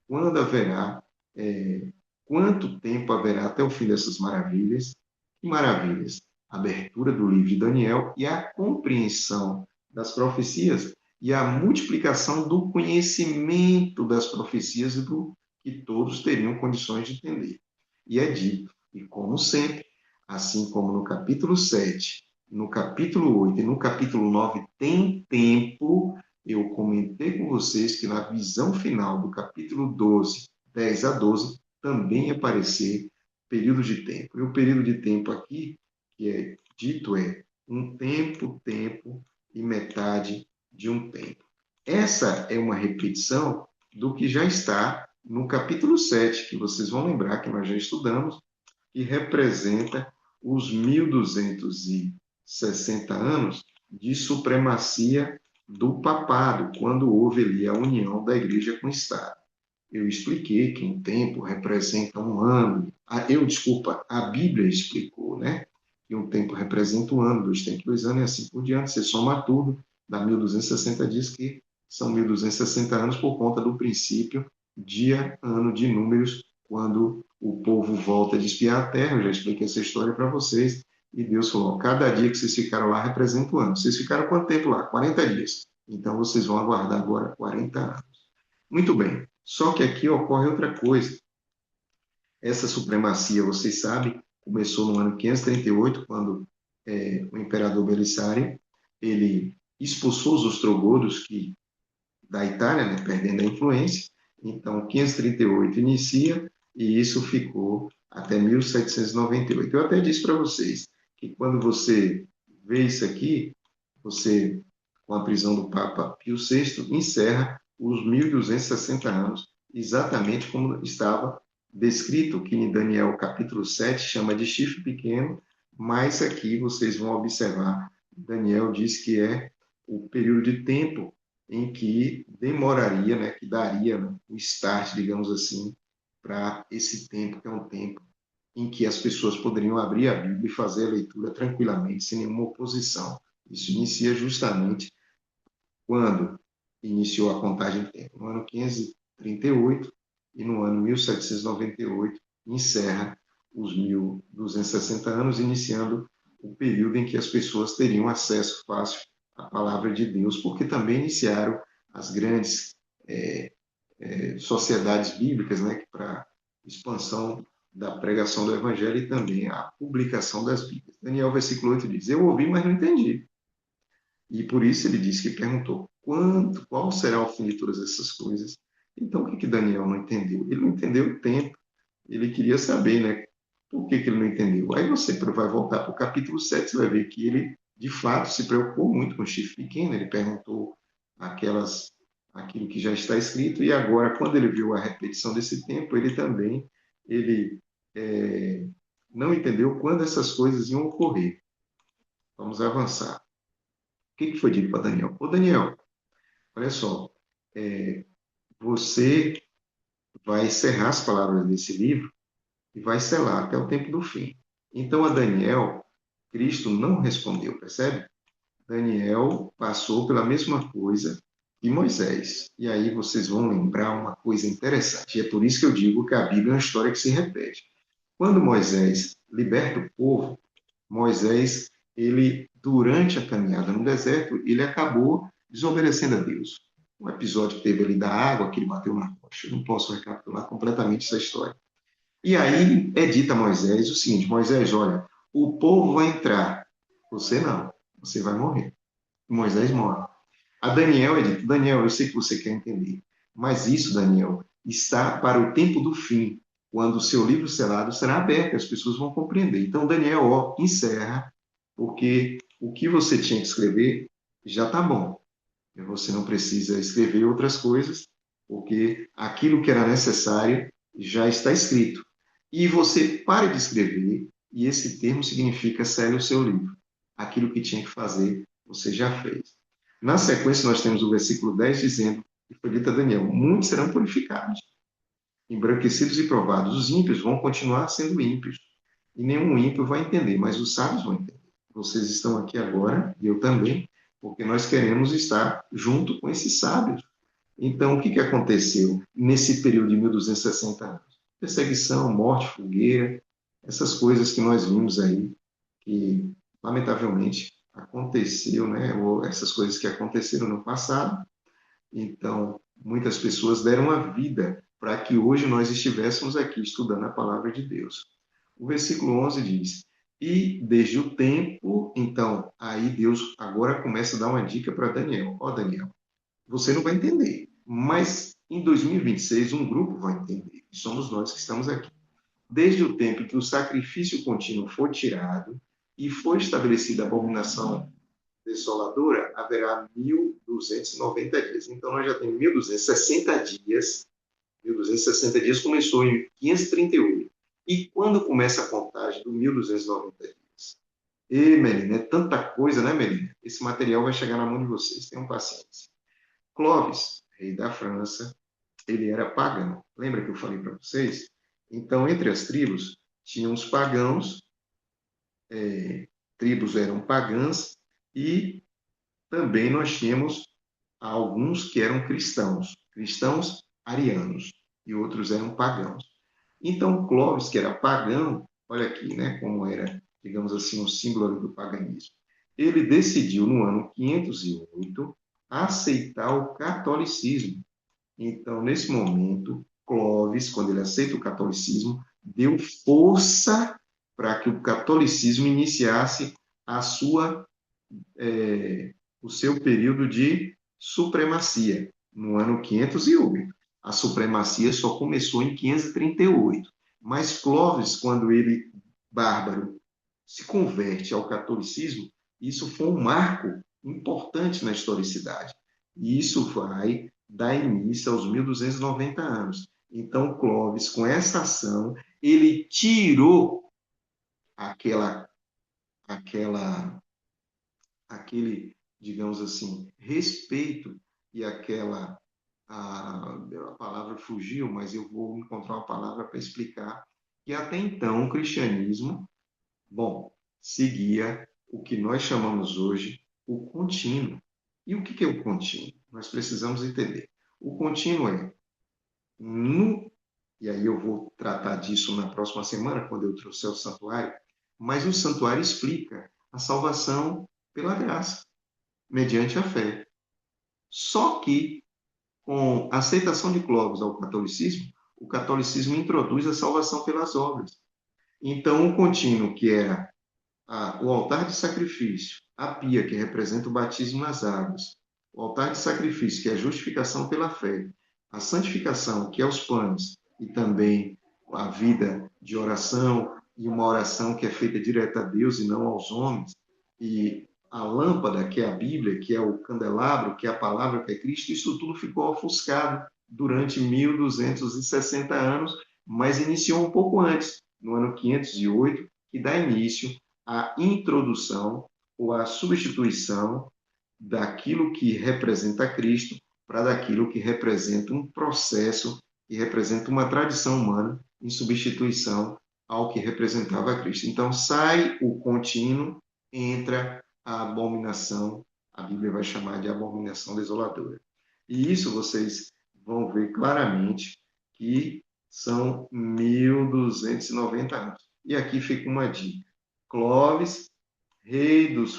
quando haverá, quanto tempo haverá até o fim dessas maravilhas? Que maravilhas? A abertura do livro de Daniel e a compreensão das profecias e a multiplicação do conhecimento das profecias e do que todos teriam condições de entender. E é dito, e como sempre, assim como no capítulo 7, no capítulo 8 e no capítulo 9 tem tempo, eu comentei com vocês que na visão final do capítulo 12, 10 a 12, também aparecer período de tempo. E o período de tempo aqui, que é dito, é um tempo, tempo e metade de um tempo. Essa é uma repetição do que já está no capítulo 7, que vocês vão lembrar que nós já estudamos, que representa os 1260 anos de supremacia do papado, quando houve ali a união da igreja com o Estado. Eu expliquei que um tempo representa um ano. A Bíblia explicou, né? Que um tempo representa um ano, dois tempos, 2 anos, e assim por diante. Você soma tudo, dá 1260 dias, que são 1260 anos por conta do princípio dia, ano de números, quando o povo volta de espiar a terra. Eu já expliquei essa história para vocês. E Deus falou: cada dia que vocês ficaram lá representa um ano. Vocês ficaram quanto tempo lá? 40 dias. Então vocês vão aguardar agora 40 anos. Muito bem. Só que aqui ocorre outra coisa. Essa supremacia, vocês sabem, começou no ano 538, quando o imperador Belissário ele expulsou os ostrogodos da Itália, né, perdendo a influência. Então, 538 inicia e isso ficou até 1798. Eu até disse para vocês que quando você vê isso aqui, você, com a prisão do Papa Pio VI, encerra os 1260 anos, exatamente como estava descrito, que em Daniel capítulo 7 chama de chifre pequeno, mas aqui vocês vão observar, Daniel diz que é o período de tempo em que demoraria, né, que daria, né, o start, digamos assim, para esse tempo, que é um tempo em que as pessoas poderiam abrir a Bíblia e fazer a leitura tranquilamente, sem nenhuma oposição. Isso inicia justamente quando iniciou a contagem de tempo, no ano 538, e no ano 1798 encerra os 1260 anos, iniciando o período em que as pessoas teriam acesso fácil à palavra de Deus, porque também iniciaram as grandes sociedades bíblicas, né, para expansão da pregação do evangelho e também a publicação das Bíblias. Daniel, versículo 8 diz: eu ouvi, mas não entendi. E por isso ele disse que perguntou qual será o fim de todas essas coisas. Então, o que Daniel não entendeu? Ele não entendeu o tempo. Ele queria saber, né? Por que ele não entendeu? Aí você vai voltar para o capítulo 7, você vai ver que ele, de fato, se preocupou muito com o chifre pequeno. Ele perguntou aquilo que já está escrito, e agora, quando ele viu a repetição desse tempo, ele também ele, não entendeu quando essas coisas iam ocorrer. Vamos avançar. que foi dito para Daniel? Ô Daniel, olha só, você vai encerrar as palavras desse livro e vai selar até o tempo do fim. Então, a Daniel, Cristo não respondeu, percebe? Daniel passou pela mesma coisa que Moisés. E aí vocês vão lembrar uma coisa interessante. E é por isso que eu digo que a Bíblia é uma história que se repete. Quando Moisés liberta o povo, Moisés, ele, durante a caminhada no deserto, ele acabou desobedecendo a Deus. Um episódio que teve ali da água, que ele bateu na rocha. Eu não posso recapitular completamente essa história. E aí é dito a Moisés o seguinte: Moisés, olha, o povo vai entrar, você não, você vai morrer. Moisés morre. A Daniel é dito: Daniel, eu sei que você quer entender, mas isso, Daniel, está para o tempo do fim, quando o seu livro selado será aberto, as pessoas vão compreender. Então, Daniel, ó, encerra, porque o que você tinha que escrever já está bom. Você não precisa escrever outras coisas, porque aquilo que era necessário já está escrito. E você pare de escrever, e esse termo significa cele o seu livro. Aquilo que tinha que fazer, você já fez. Na sequência, nós temos o versículo 10 dizendo, que foi dito a Daniel: muitos serão purificados, embranquecidos e provados. Os ímpios vão continuar sendo ímpios, e nenhum ímpio vai entender, mas os sábios vão entender. Vocês estão aqui agora, e eu também, porque nós queremos estar junto com esses sábios. Então, o que aconteceu nesse período de 1260 anos? Perseguição, morte, fogueira, essas coisas que nós vimos aí, que lamentavelmente aconteceu, né? Ou essas coisas que aconteceram no passado. Então, muitas pessoas deram a vida para que hoje nós estivéssemos aqui estudando a palavra de Deus. O versículo 11 diz: e desde o tempo, então, aí Deus agora começa a dar uma dica para Daniel. Ó, Daniel, você não vai entender, mas em 2026 um grupo vai entender, e somos nós que estamos aqui. Desde o tempo em que o sacrifício contínuo foi tirado e foi estabelecida a abominação desoladora, haverá 1.290 dias. Então, nós já temos 1.260 dias. 1.260 dias começou em 538. E quando começa a contagem do 1.290 dias? E, Melina, é tanta coisa, né, Melina? Esse material vai chegar na mão de vocês. Tenham paciência. Clovis, rei da França, ele era pagão. Lembra que eu falei para vocês? Então, entre as tribos, tinham os pagãos, tribos eram pagãs, e também nós tínhamos alguns que eram cristãos, cristãos arianos, e outros eram pagãos. Então, Clovis, que era pagão, olha aqui, né, como era, digamos assim, um símbolo do paganismo. Ele decidiu, no ano 508, aceitar o catolicismo. Então, nesse momento, Clovis, quando ele aceita o catolicismo, deu força para que o catolicismo iniciasse a sua, o seu período de supremacia, no ano 508. A supremacia só começou em 538. Mas Clovis, quando ele, bárbaro, se converte ao catolicismo, isso foi um marco importante na historicidade. E isso vai dar início aos 1290 anos. Então, Clovis, com essa ação, ele tirou aquela, aquela, aquele, digamos assim, respeito e aquela, a palavra fugiu, mas eu vou encontrar uma palavra para explicar, que até então o cristianismo, bom, seguia o que nós chamamos hoje o contínuo. E o que é o contínuo? Nós precisamos entender. O contínuo é no, e aí eu vou tratar disso na próxima semana, quando eu trouxer o santuário, mas o santuário explica a salvação pela graça, mediante a fé. Só que, com a aceitação de Clovis ao catolicismo, o catolicismo introduz a salvação pelas obras. Então, o contínuo, que era o altar de sacrifício, a pia, que representa o batismo nas águas, o altar de sacrifício, que é a justificação pela fé, a santificação, que é os pães, e também a vida de oração, e uma oração que é feita direta a Deus e não aos homens, e a lâmpada, que é a Bíblia, que é o candelabro, que é a palavra, que é Cristo, isso tudo ficou ofuscado durante 1260 anos, mas iniciou um pouco antes, no ano 508, que dá início a introdução ou a substituição daquilo que representa Cristo para daquilo que representa um processo, que representa uma tradição humana em substituição ao que representava Cristo. Então, sai o contínuo, entra a abominação, a Bíblia vai chamar de abominação desoladora. E isso vocês vão ver claramente que são 1290 anos. E aqui fica uma dica. Clovis, Clovis, rei dos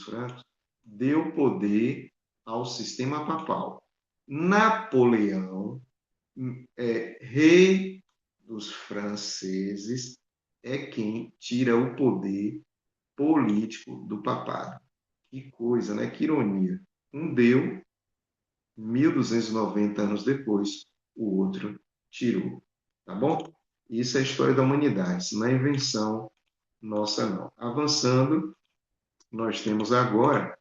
francos, deu poder ao sistema papal. Napoleão, rei dos franceses, é quem tira o poder político do papado. Que coisa, né? Que ironia. Um deu, 1290 anos depois, o outro tirou. Tá bom? Isso é a história da humanidade, isso não é invenção nossa, não. Avançando, nós temos agora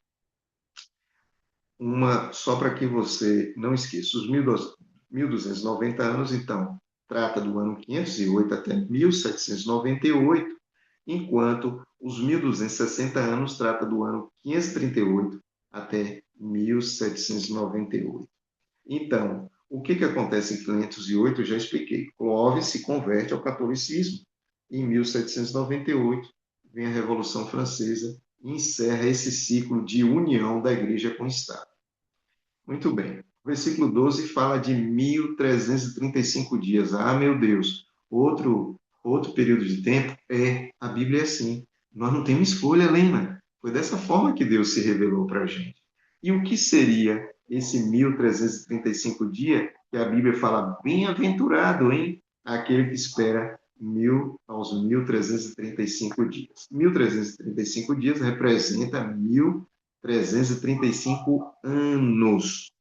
só para que você não esqueça, os 1290 anos, então, trata do ano 508 até 1798, enquanto os 1260 anos trata do ano 538 até 1798. Então, o que acontece em 508? Eu já expliquei. Clovis se converte ao catolicismo. Em 1798, vem a Revolução Francesa e encerra esse ciclo de união da Igreja com o Estado. Muito bem. O versículo 12 fala de 1335 dias. Ah, meu Deus! Outro período de tempo? A Bíblia é assim. Nós não temos escolha, Lena. Foi dessa forma que Deus se revelou para a gente. E o que seria esse 1335 dias que a Bíblia fala bem-aventurado, hein? Aquele que espera aos 1335 dias. 1335 dias representa 1335 anos.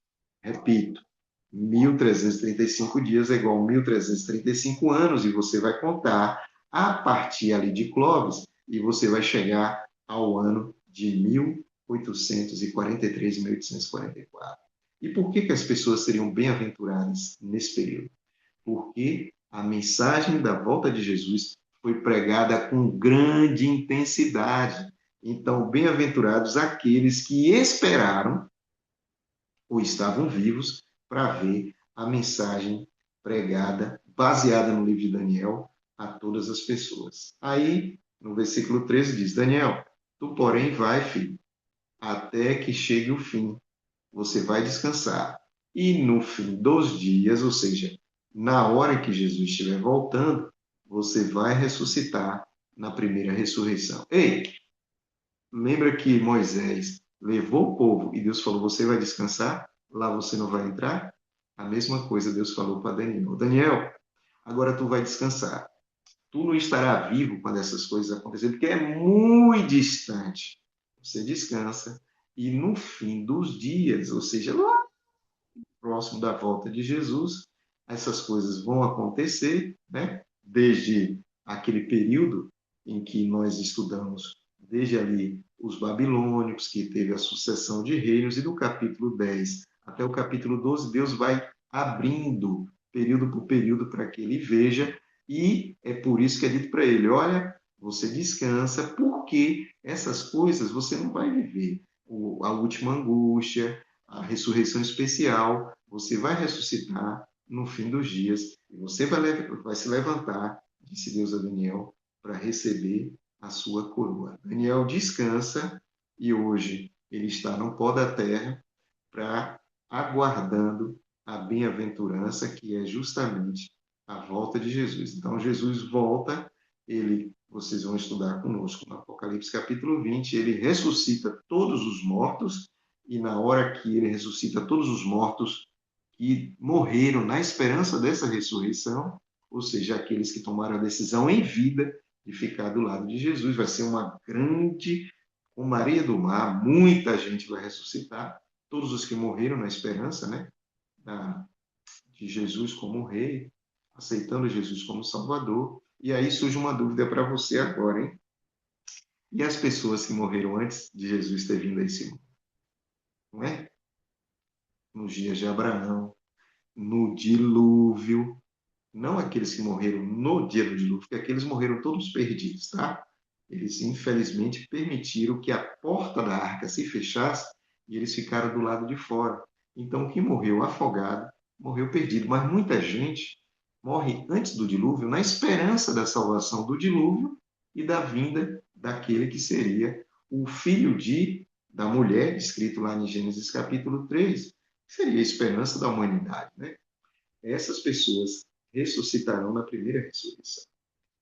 Repito, 1335 dias é igual a 1335 anos, e você vai contar a partir ali de Clovis, e você vai chegar ao ano de 1843 e 1844. E por que as pessoas seriam bem-aventuradas nesse período? Porque a mensagem da volta de Jesus foi pregada com grande intensidade. Então, bem-aventurados aqueles que esperaram ou estavam vivos para ver a mensagem pregada, baseada no livro de Daniel, a todas as pessoas. Aí, no versículo 13 diz: Daniel, tu, porém, vai, filho, até que chegue o fim. Você vai descansar. E no fim dos dias, ou seja, na hora que Jesus estiver voltando, você vai ressuscitar na primeira ressurreição. Ei, lembra que Moisés levou o povo e Deus falou: você vai descansar? Lá você não vai entrar? A mesma coisa Deus falou para Daniel: Daniel, agora tu vai descansar. Tu não estará vivo quando essas coisas acontecerem, porque é muito distante. Você descansa e no fim dos dias, ou seja, lá próximo da volta de Jesus, essas coisas vão acontecer, né? Desde aquele período em que nós estudamos, desde ali os babilônicos, que teve a sucessão de reinos, e do capítulo 10 até o capítulo 12, Deus vai abrindo período por período para que ele veja, e é por isso que é dito para ele: olha, você descansa, porque essas coisas você não vai viver. A última angústia, a ressurreição especial, você vai ressuscitar no fim dos dias e você vai se levantar, disse Deus a Daniel, para receber a sua coroa. Daniel descansa e hoje ele está no pó da terra para aguardando a bem-aventurança, que é justamente a volta de Jesus. Então Jesus volta, vocês vão estudar conosco no Apocalipse capítulo 20, ele ressuscita todos os mortos, e na hora que ele ressuscita todos os mortos que morreram na esperança dessa ressurreição, ou seja, aqueles que tomaram a decisão em vida de ficar do lado de Jesus, vai ser uma grande, como areia do mar, muita gente vai ressuscitar, todos os que morreram na esperança, né, de Jesus como rei, aceitando Jesus como Salvador. E aí surge uma dúvida para você agora, hein? E as pessoas que morreram antes de Jesus ter vindo a esse mundo? Não é? Nos dias de Abraão, no dilúvio, não aqueles que morreram no dia do dilúvio, porque aqueles morreram todos perdidos, tá? Eles, infelizmente, permitiram que a porta da arca se fechasse e eles ficaram do lado de fora. Então, quem morreu afogado, morreu perdido. Mas muita gente morre antes do dilúvio, na esperança da salvação do dilúvio e da vinda daquele que seria o filho da mulher, escrito lá em Gênesis capítulo 3, que seria a esperança da humanidade, né? Essas pessoas ressuscitarão na primeira ressurreição.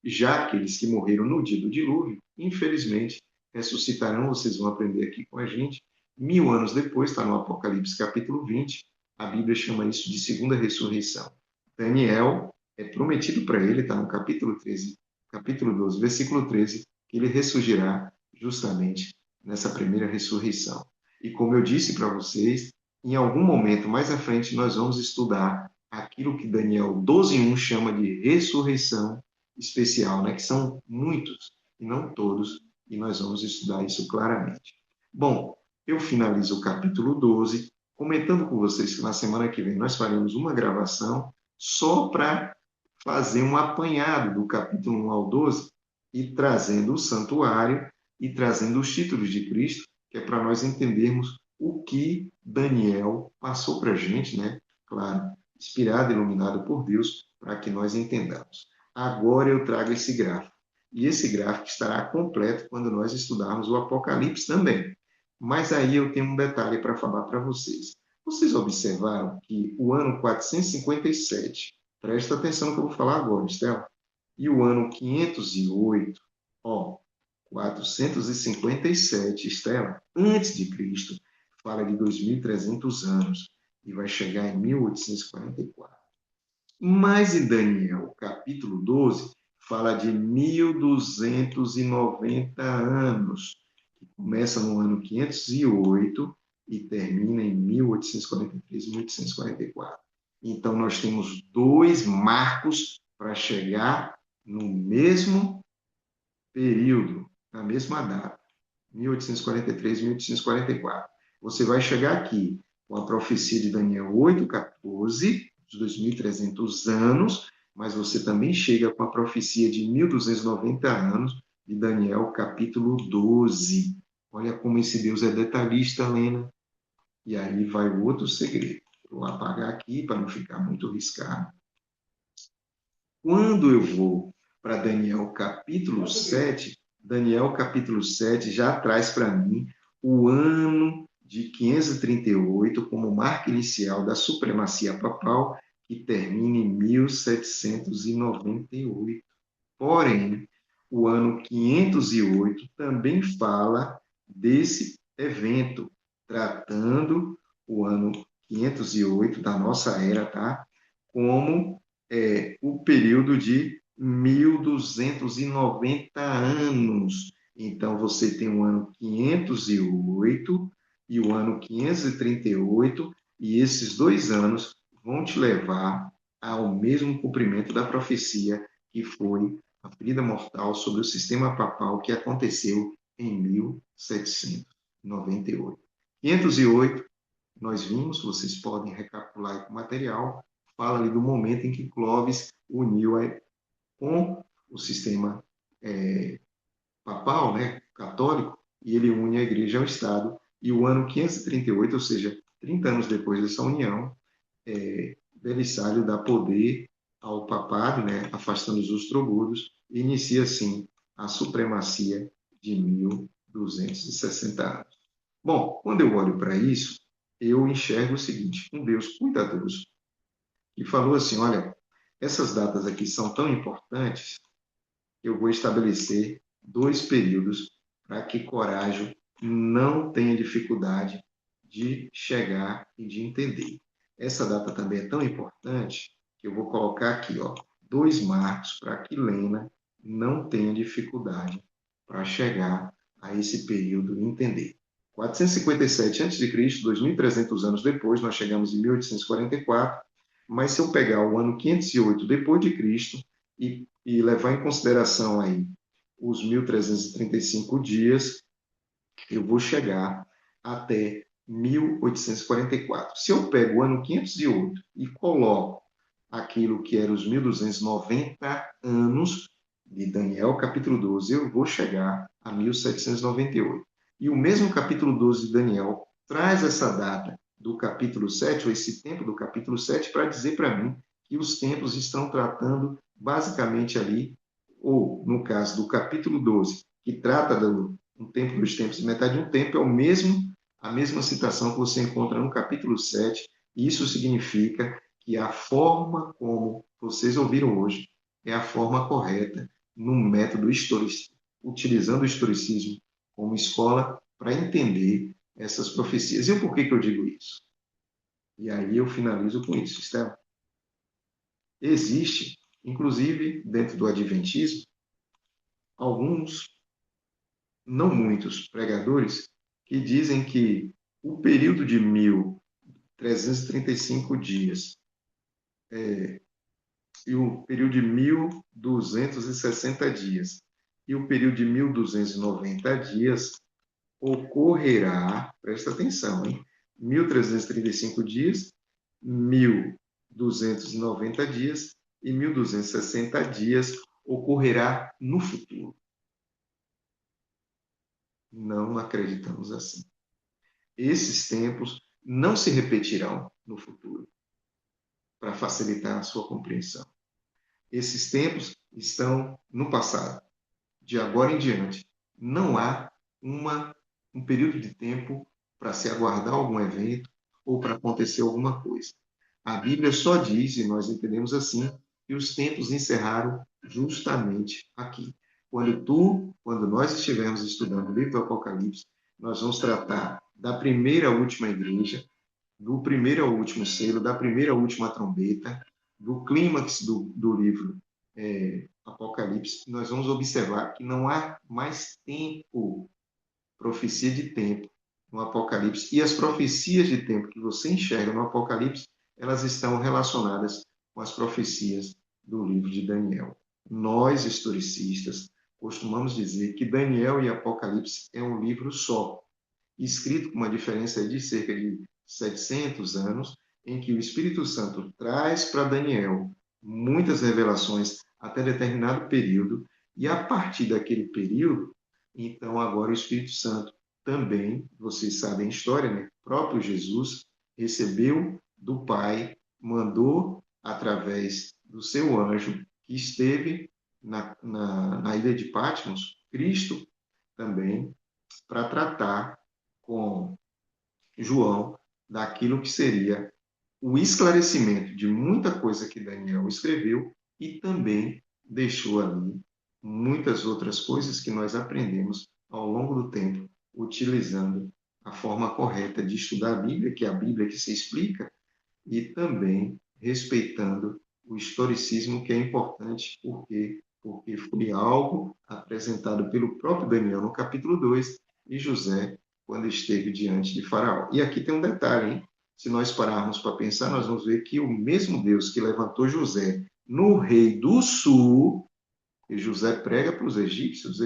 Já aqueles que morreram no dia do dilúvio, infelizmente, ressuscitarão, vocês vão aprender aqui com a gente, 1000 anos depois, está no Apocalipse capítulo 20, a Bíblia chama isso de segunda ressurreição. Daniel, é prometido para ele, está no capítulo 13, capítulo 12, versículo 13, que ele ressurgirá justamente nessa primeira ressurreição. E como eu disse para vocês, em algum momento mais à frente nós vamos estudar aquilo que Daniel 12:1 chama de ressurreição especial, né? Que são muitos e não todos, e nós vamos estudar isso claramente. Bom, eu finalizo o capítulo 12, comentando com vocês que na semana que vem nós faremos uma gravação só para fazer um apanhado do capítulo 1 ao 12 e trazendo o santuário e trazendo os títulos de Cristo, que é para nós entendermos o que Daniel passou para a gente, né? Claro, inspirado e iluminado por Deus, para que nós entendamos. Agora eu trago esse gráfico. E esse gráfico estará completo quando nós estudarmos o Apocalipse também. Mas aí eu tenho um detalhe para falar para vocês. Vocês observaram que o ano 457, presta atenção no que eu vou falar agora, Estela, e o ano 508, ó, 457, Estela, antes de Cristo, fala de 2.300 anos e vai chegar em 1844. Mas em Daniel, capítulo 12, fala de 1290 anos, que começa no ano 508 e termina em 1843, 1844. Então, nós temos dois marcos para chegar no mesmo período, na mesma data, 1843, 1844. Você vai chegar aqui com a profecia de Daniel 8:14, dos 2.300 anos, mas você também chega com a profecia de 1.290 anos de Daniel capítulo 12. Olha como esse Deus é detalhista, Lena. E aí vai o outro segredo. Vou apagar aqui para não ficar muito riscado. Quando eu vou para Daniel capítulo 7, Daniel capítulo 7 já traz para mim o ano de 538 como marca inicial da supremacia papal, que termina em 1798. Porém, o ano 508 também fala desse evento, tratando o ano 508 da nossa era, tá? Como o período de 1290 anos. Então, você tem o ano 508 e o ano 538, e esses 2 anos vão te levar ao mesmo cumprimento da profecia, que foi a ferida mortal sobre o sistema papal que aconteceu em 1798. 508, nós vimos, vocês podem recapitular com o material, fala ali do momento em que Clovis uniu com o sistema papal, né, católico, e ele une a igreja ao Estado. E o ano 538, ou seja, 30 anos depois dessa união, Belissário dá poder ao papado, né, afastando os ostrogodos, e inicia, assim, a supremacia de 1260 anos. Bom, quando eu olho para isso, eu enxergo o seguinte, um Deus cuidadoso, que falou assim, olha, essas datas aqui são tão importantes, eu vou estabelecer 2 períodos para que Corajo não tenha dificuldade de chegar e de entender. Essa data também é tão importante que eu vou colocar aqui, ó, 2 marcos para que Lena não tenha dificuldade para chegar a esse período e entender. 457 a.C., 2.300 anos depois, nós chegamos em 1844, mas se eu pegar o ano 508 depois de Cristo e levar em consideração aí os 1.335 dias, eu vou chegar até 1844. Se eu pego o ano 508 e coloco aquilo que era os 1.290 anos, de Daniel, capítulo 12, eu vou chegar a 1798. E o mesmo capítulo 12 de Daniel traz essa data do capítulo 7, ou esse tempo do capítulo 7, para dizer para mim que os tempos estão tratando basicamente ali, ou no caso do capítulo 12, que trata do um tempo dos tempos e metade de um tempo, é a mesma citação que você encontra no capítulo 7. E isso significa que a forma como vocês ouviram hoje é a forma correta no método historicista, utilizando o historicismo como escola para entender essas profecias. E o porquê que eu digo isso? E aí eu finalizo com isso, Estela. Existe, inclusive dentro do Adventismo, alguns, não muitos, pregadores que dizem que o período de 1335 dias e o período de 1260 dias e o período de 1290 dias ocorrerá, presta atenção, hein? 1335 dias, 1290 dias e 1260 dias ocorrerá no futuro. Não acreditamos assim. Esses tempos não se repetirão no futuro, para facilitar a sua compreensão. Esses tempos estão no passado. De agora em diante, não há um período de tempo para se aguardar algum evento ou para acontecer alguma coisa. A Bíblia só diz, e nós entendemos assim, que os tempos encerraram justamente aqui. Quando nós estivermos estudando o livro do Apocalipse, nós vamos tratar da primeira à última igreja, do primeiro ao último selo, da primeira à última trombeta, do clímax do livro Apocalipse, nós vamos observar que não há mais tempo, profecia de tempo no Apocalipse. E as profecias de tempo que você enxerga no Apocalipse, elas estão relacionadas com as profecias do livro de Daniel. Nós, historicistas, costumamos dizer que Daniel e Apocalipse é um livro só, escrito com uma diferença de cerca de 700 anos, em que o Espírito Santo traz para Daniel muitas revelações até determinado período, e a partir daquele período, então agora o Espírito Santo também, vocês sabem a história, né? O próprio Jesus recebeu do Pai, mandou através do seu anjo que esteve na ilha de Patmos, Cristo também, para tratar com João daquilo que seria o esclarecimento de muita coisa que Daniel escreveu e também deixou ali muitas outras coisas que nós aprendemos ao longo do tempo, utilizando a forma correta de estudar a Bíblia, que é a Bíblia que se explica, e também respeitando o historicismo, que é importante, porque foi algo apresentado pelo próprio Daniel no capítulo 2 e José quando esteve diante de Faraó. E aqui tem um detalhe, hein? Se nós pararmos para pensar, nós vamos ver que o mesmo Deus que levantou José no rei do sul, e José prega para os egípcios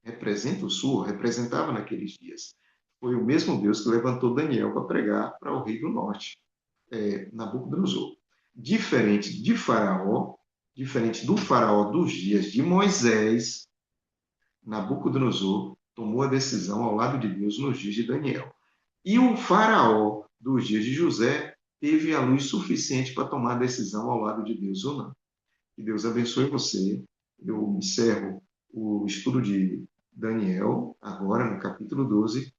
representam o sul, representava naqueles dias. Foi o mesmo Deus que levantou Daniel para pregar para o rei do norte, Nabucodonosor. Diferente do faraó dos dias de Moisés, Nabucodonosor tomou a decisão ao lado de Deus nos dias de Daniel. E o faraó dos dias de José teve a luz suficiente para tomar a decisão ao lado de Deus ou não. Que Deus abençoe você. Eu encerro o estudo de Daniel, agora no capítulo 12.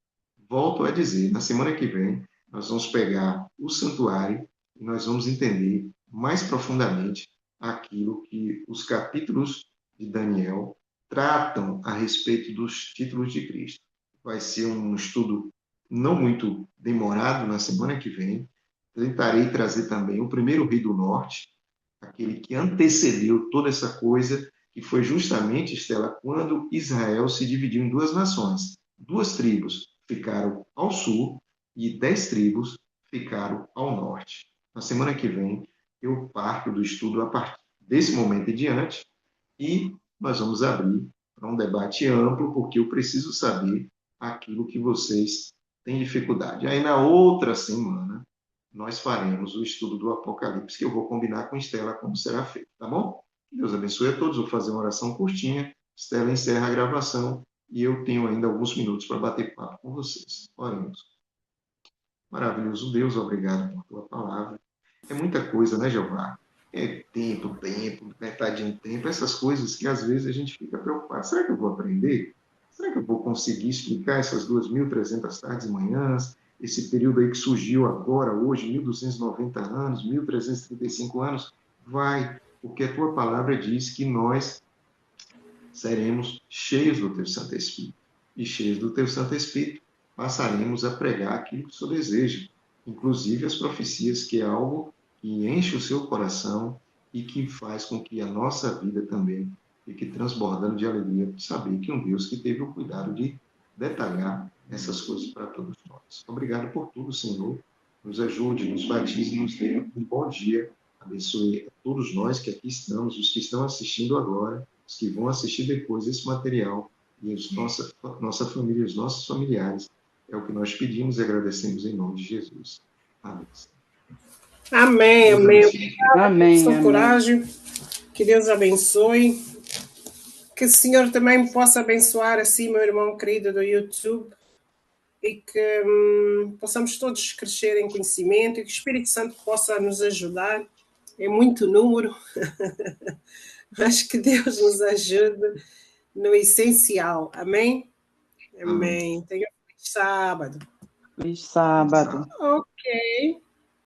Volto a dizer, na semana que vem, nós vamos pegar o santuário e nós vamos entender mais profundamente aquilo que os capítulos de Daniel tratam a respeito dos títulos de Cristo. Vai ser um estudo não muito demorado na semana que vem. Tentarei trazer também o primeiro rei do norte, aquele que antecedeu toda essa coisa, que foi justamente, Estela, quando Israel se dividiu em duas nações. Duas tribos ficaram ao sul e 10 tribos ficaram ao norte. Na semana que vem, eu parto do estudo a partir desse momento em diante e nós vamos abrir para um debate amplo, porque eu preciso saber aquilo que vocês têm dificuldade. Aí, na outra semana, nós faremos o estudo do Apocalipse, que eu vou combinar com Estela como será feito, tá bom? Que Deus abençoe a todos. Vou fazer uma oração curtinha. Estela encerra a gravação e eu tenho ainda alguns minutos para bater papo com vocês. Oremos. Maravilhoso Deus, obrigado por tua palavra. É muita coisa, né, Jeová? É tempo, metade de um tempo, essas coisas que às vezes a gente fica preocupado. Será que eu vou aprender? Será que eu vou conseguir explicar essas 2.300 tardes e manhãs? Esse período aí que surgiu agora, hoje, 1.290 anos, 1.335 anos? Vai, porque a tua palavra diz que nós seremos cheios do teu Santo Espírito. E cheios do teu Santo Espírito, passaremos a pregar aquilo que o Senhor deseja, inclusive as profecias, que é algo que enche o seu coração e que faz com que a nossa vida também fique transbordando de alegria de saber que um Deus que teve o cuidado de detalhar essas coisas para todos nós. Obrigado por tudo, Senhor. Nos ajude, nos batize, nos dê um bom dia. Abençoe a todos nós que aqui estamos, os que estão assistindo agora, os que vão assistir depois esse material e nossa família, os nossos familiares. É o que nós pedimos e agradecemos em nome de Jesus. Amém. Amém, amém. Amém. Sua coragem. Que Deus abençoe. Que o Senhor também possa abençoar assim, meu irmão querido do YouTube, e que possamos todos crescer em conhecimento e que o Espírito Santo possa nos ajudar. É muito número, mas que Deus nos ajude no essencial. Amém? Amém. Tenha um feliz sábado. Feliz sábado. Ok.